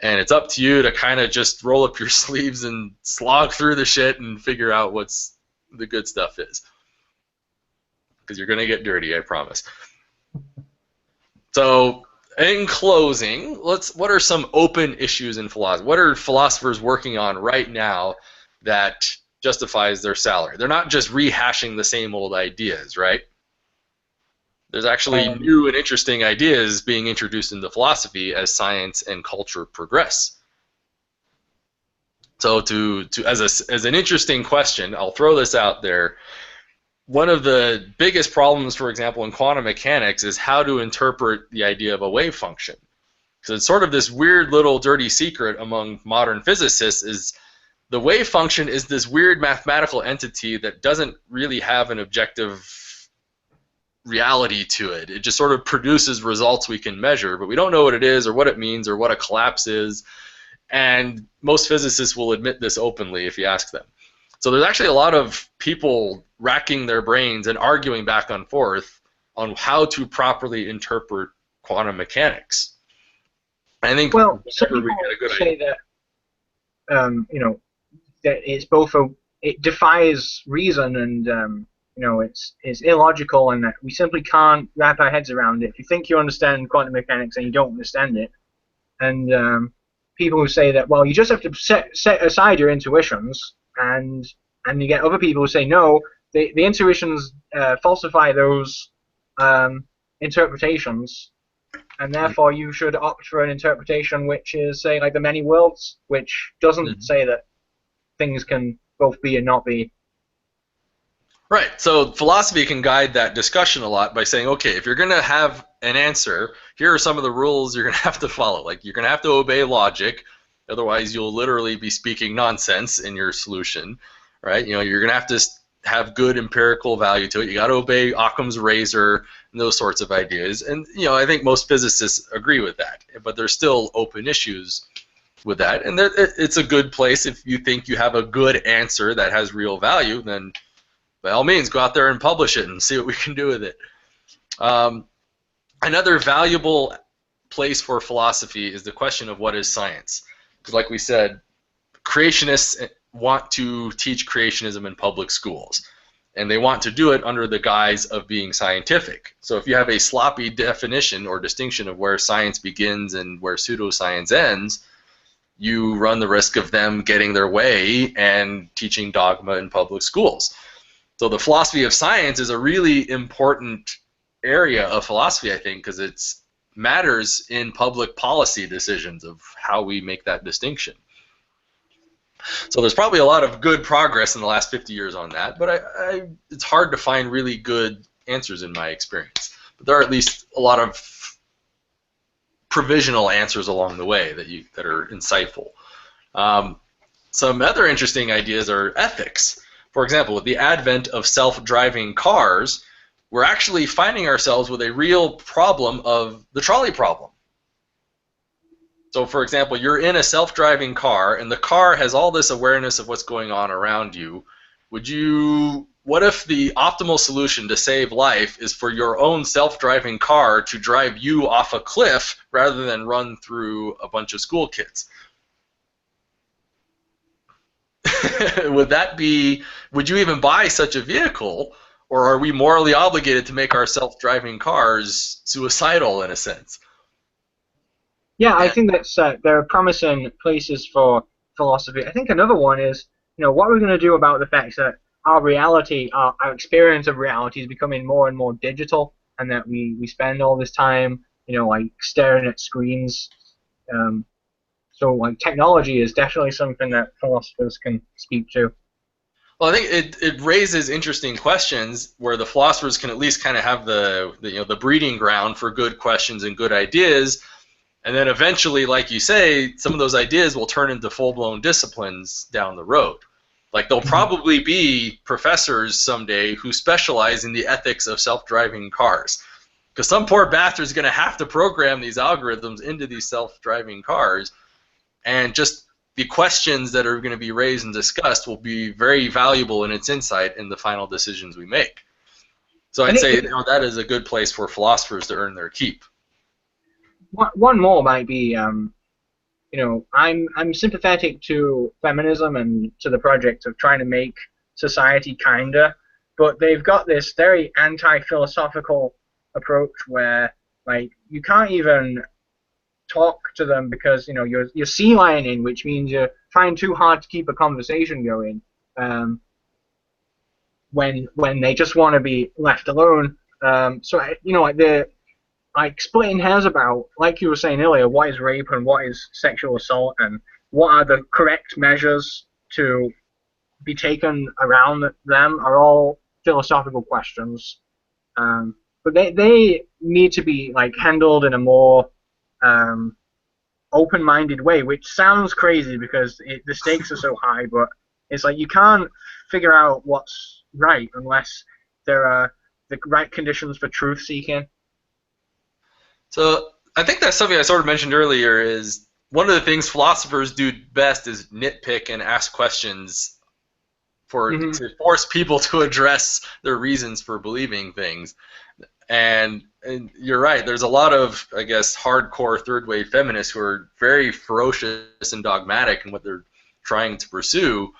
and it's up to you to kind of just roll up your sleeves and slog through the shit and figure out what's the good stuff is. Because you're going to get dirty, I promise. So, in closing, what are some open issues in philosophy? What are philosophers working on right now that justifies their salary? They're not just rehashing the same old ideas, right? There's actually new and interesting ideas being introduced into philosophy as science and culture progress. So as an interesting question, I'll throw this out there. One of the biggest problems, for example, in quantum mechanics is how to interpret the idea of a wave function. Because it's sort of this weird little dirty secret among modern physicists is the wave function is this weird mathematical entity that doesn't really have an objective reality to it. It just sort of produces results we can measure, but we don't know what it is or what it means or what a collapse is. And most physicists will admit this openly if you ask them. So there's actually a lot of people racking their brains and arguing back and forth on how to properly interpret quantum mechanics. I think some people say that that it's both it defies reason and it's illogical, and that we simply can't wrap our heads around it. If you think you understand quantum mechanics and you don't understand it, and people who say that, well, you just have to set aside your intuitions, and you get other people who say no, the intuitions falsify those interpretations, and therefore you should opt for an interpretation which is, say, like the many worlds, which doesn't say that things can both be and not be. Right. So philosophy can guide that discussion a lot by saying, okay, if you're going to have an answer, here are some of the rules you're going to have to follow. Like, you're going to have to obey logic, otherwise you'll literally be speaking nonsense in your solution, right? You're going to have to have good empirical value to it. You got to obey Occam's razor and those sorts of ideas. And I think most physicists agree with that, but there's still open issues with that. And it's a good place if you think you have a good answer that has real value, then by all means, go out there and publish it and see what we can do with it. Another valuable place for philosophy is the question of what is science. Because like we said, creationists want to teach creationism in public schools. And they want to do it under the guise of being scientific. So if you have a sloppy definition or distinction of where science begins and where pseudoscience ends, you run the risk of them getting their way and teaching dogma in public schools. So the philosophy of science is a really important area of philosophy, I think, because it matters in public policy decisions of how we make that distinction. So there's probably a lot of good progress in the last 50 years on that, but it's hard to find really good answers in my experience. But there are at least a lot of provisional answers along the way that are insightful. Some other interesting ideas are ethics. For example, with the advent of self-driving cars, we're actually finding ourselves with a real problem of the trolley problem. So, for example, you're in a self-driving car, and the car has all this awareness of what's going on around you. What if the optimal solution to save life is for your own self-driving car to drive you off a cliff rather than run through a bunch of school kids? Would you even buy such a vehicle, or are we morally obligated to make our self-driving cars suicidal in a sense? Yeah, I think that's there are promising places for philosophy. I think another one is, what are we going to do about the fact that our reality, our experience of reality is becoming more and more digital, and that we spend all this time, like staring at screens. So like technology is definitely something that philosophers can speak to. Well, I think it raises interesting questions where the philosophers can at least kind of have the breeding ground for good questions and good ideas, and then eventually, like you say, some of those ideas will turn into full-blown disciplines down the road. Like there'll probably be professors someday who specialize in the ethics of self-driving cars, because some poor bastard's going to have to program these algorithms into these self-driving cars, and just the questions that are going to be raised and discussed will be very valuable in its insight in the final decisions we make. So I'd say that is a good place for philosophers to earn their keep. One more might be, I'm sympathetic to feminism and to the project of trying to make society kinder, but they've got this very anti-philosophical approach where, like, you can't even talk to them because you're sea lining, which means you're trying too hard to keep a conversation going. When they just want to be left alone. Like splitting hairs about, like you were saying earlier, what is rape and what is sexual assault and what are the correct measures to be taken around them are all philosophical questions. But they need to be like handled in a more open-minded way, which sounds crazy because the stakes are so high, but it's like you can't figure out what's right unless there are the right conditions for truth-seeking. So I think that's something I sort of mentioned earlier is one of the things philosophers do best is nitpick and ask questions to force people to address their reasons for believing things. And you're right, there's a lot of, I guess, hardcore third-wave feminists who are very ferocious and dogmatic in what they're trying to pursue,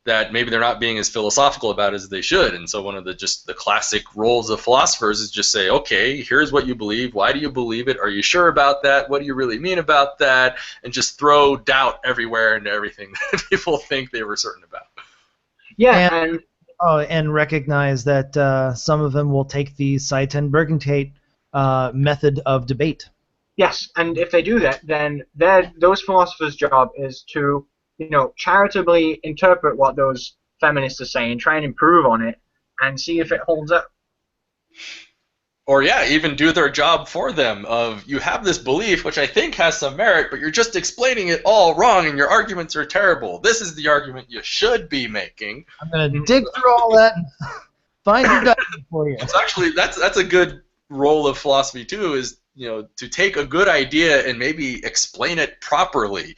that maybe they're not being as philosophical about as they should. And so one of the classic roles of philosophers is just say, okay, here's what you believe. Why do you believe it? Are you sure about that? What do you really mean about that? And just throw doubt everywhere into everything that people think they were certain about. Yeah, and recognize that some of them will take the Seitan-Bergentate method of debate. Yes, and if they do that, then those philosophers' job is to charitably interpret what those feminists are saying, try and improve on it, and see if it holds up. Or even do their job for them of, you have this belief which I think has some merit, but you're just explaining it all wrong and your arguments are terrible. This is the argument you should be making. I'm going to dig through all that and find your document for you. So actually, that's a good role of philosophy too, is to take a good idea and maybe explain it properly.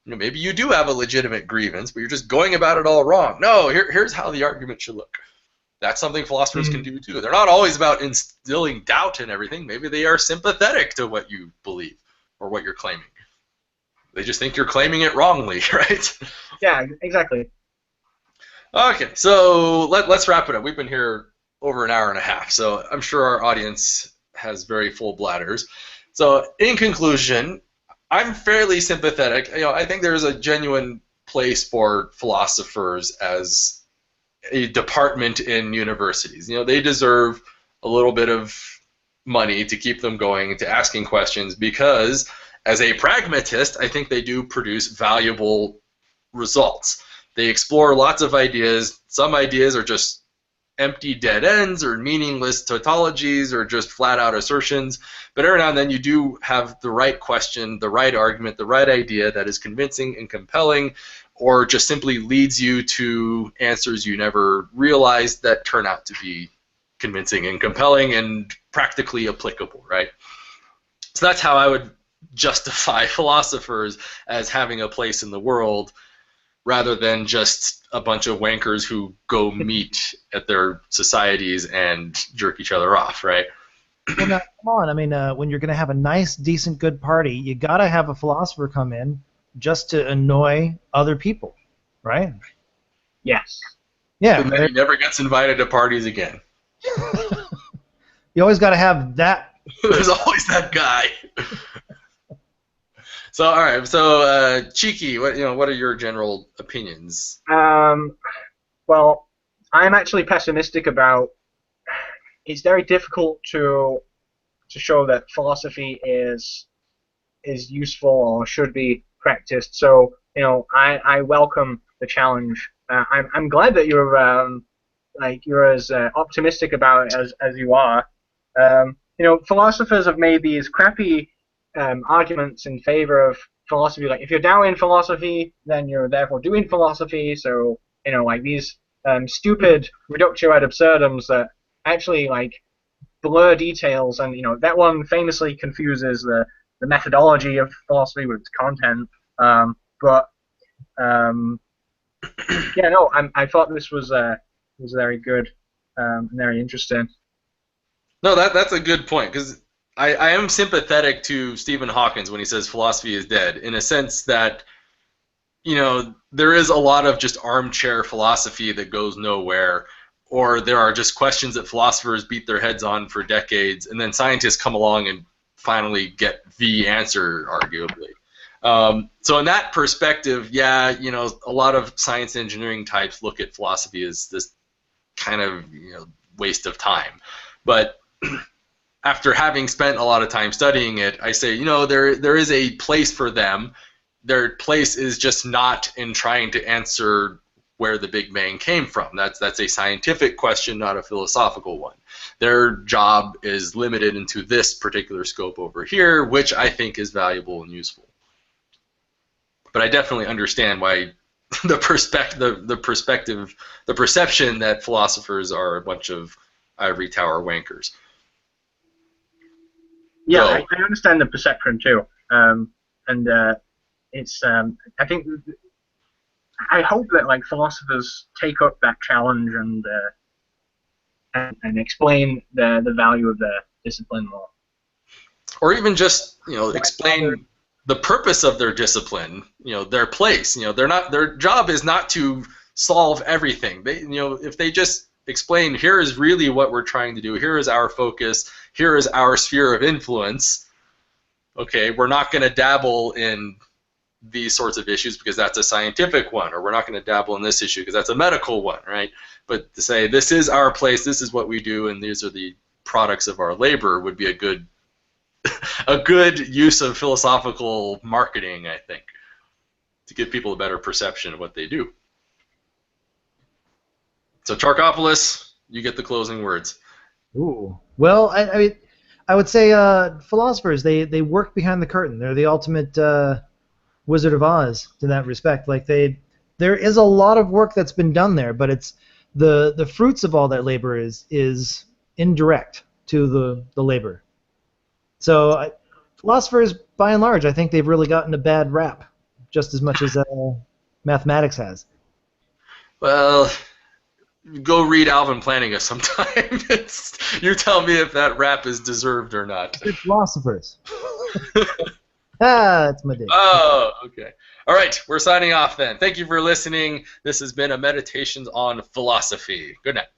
Maybe you do have a legitimate grievance, but you're just going about it all wrong. No, here's how the argument should look. That's something philosophers can do too. They're not always about instilling doubt in everything. Maybe they are sympathetic to what you believe. or what you're claiming. They just think you're claiming it wrongly, right? Yeah, exactly. Okay, so let's wrap it up. We've been here over an hour and a half, so I'm sure our audience has very full bladders. So in conclusion, I'm fairly sympathetic. I think there's a genuine place for philosophers as a department in universities. They deserve a little bit of money to keep them going, to asking questions, because as a pragmatist, I think they do produce valuable results. They explore lots of ideas. Some ideas are just empty dead ends or meaningless tautologies or just flat-out assertions. But every now and then you do have the right question, the right argument, the right idea that is convincing and compelling, or just simply leads you to answers you never realized that turn out to be convincing and compelling and practically applicable, right? So that's how I would justify philosophers as having a place in the world, rather than just a bunch of wankers who go meet at their societies and jerk each other off, right? Well, now, come on. I mean, when you're going to have a nice, decent, good party, you got to have a philosopher come in just to annoy other people, right? Yes. Yeah. And then he never gets invited to parties again. You always got to have that. There's always that guy. So, all right. So, Cheeky, what are your general opinions? Well, I'm actually pessimistic about. It's very difficult to show that philosophy is useful or should be practiced. So, I welcome the challenge. I'm glad that you're as optimistic about it as you are. Philosophers have made these crappy arguments in favor of philosophy. Like, if you're doubting philosophy, then you're therefore doing philosophy. So, these stupid reductio ad absurdums that actually blur details, and that one famously confuses the methodology of philosophy with its content. I thought this was very good and very interesting. No, that's a good point, because I am sympathetic to Stephen Hawkins when he says philosophy is dead, in a sense that, there is a lot of just armchair philosophy that goes nowhere, or there are just questions that philosophers beat their heads on for decades, and then scientists come along and finally get the answer, arguably. So in that perspective, yeah, a lot of science engineering types look at philosophy as this kind of waste of time. But after having spent a lot of time studying it, I say, there is a place for them. Their place is just not in trying to answer where the Big Bang came from. That's a scientific question, not a philosophical one. Their job is limited into this particular scope over here, which I think is valuable and useful. But I definitely understand why the perception that philosophers are a bunch of ivory tower wankers. Yeah, I understand the perception too, it's I think I hope that philosophers take up that challenge and explain the value of the discipline more, or even just explain the purpose of their discipline, their place. Their job is not to solve everything. If they just explain, here is really what we're trying to do, here is our focus, here is our sphere of influence. Okay, we're not going to dabble in these sorts of issues because that's a scientific one, or we're not going to dabble in this issue because that's a medical one, right? But to say, this is our place, this is what we do, and these are the products of our labor would be a good use of philosophical marketing, I think, to give people a better perception of what they do. So Charkopoulos, you get the closing words. Ooh. Well, I would say philosophers, they work behind the curtain. They're the ultimate Wizard of Oz in that respect. There is a lot of work that's been done there, but it's the fruits of all that labor is indirect to the labor. So philosophers, by and large, I think they've really gotten a bad rap, just as much as mathematics has. Well, go read Alvin Plantinga sometime. You tell me if that rap is deserved or not. Good philosophers. That's my day. Oh, okay. All right, we're signing off then. Thank you for listening. This has been a Meditations on Philosophy. Good night.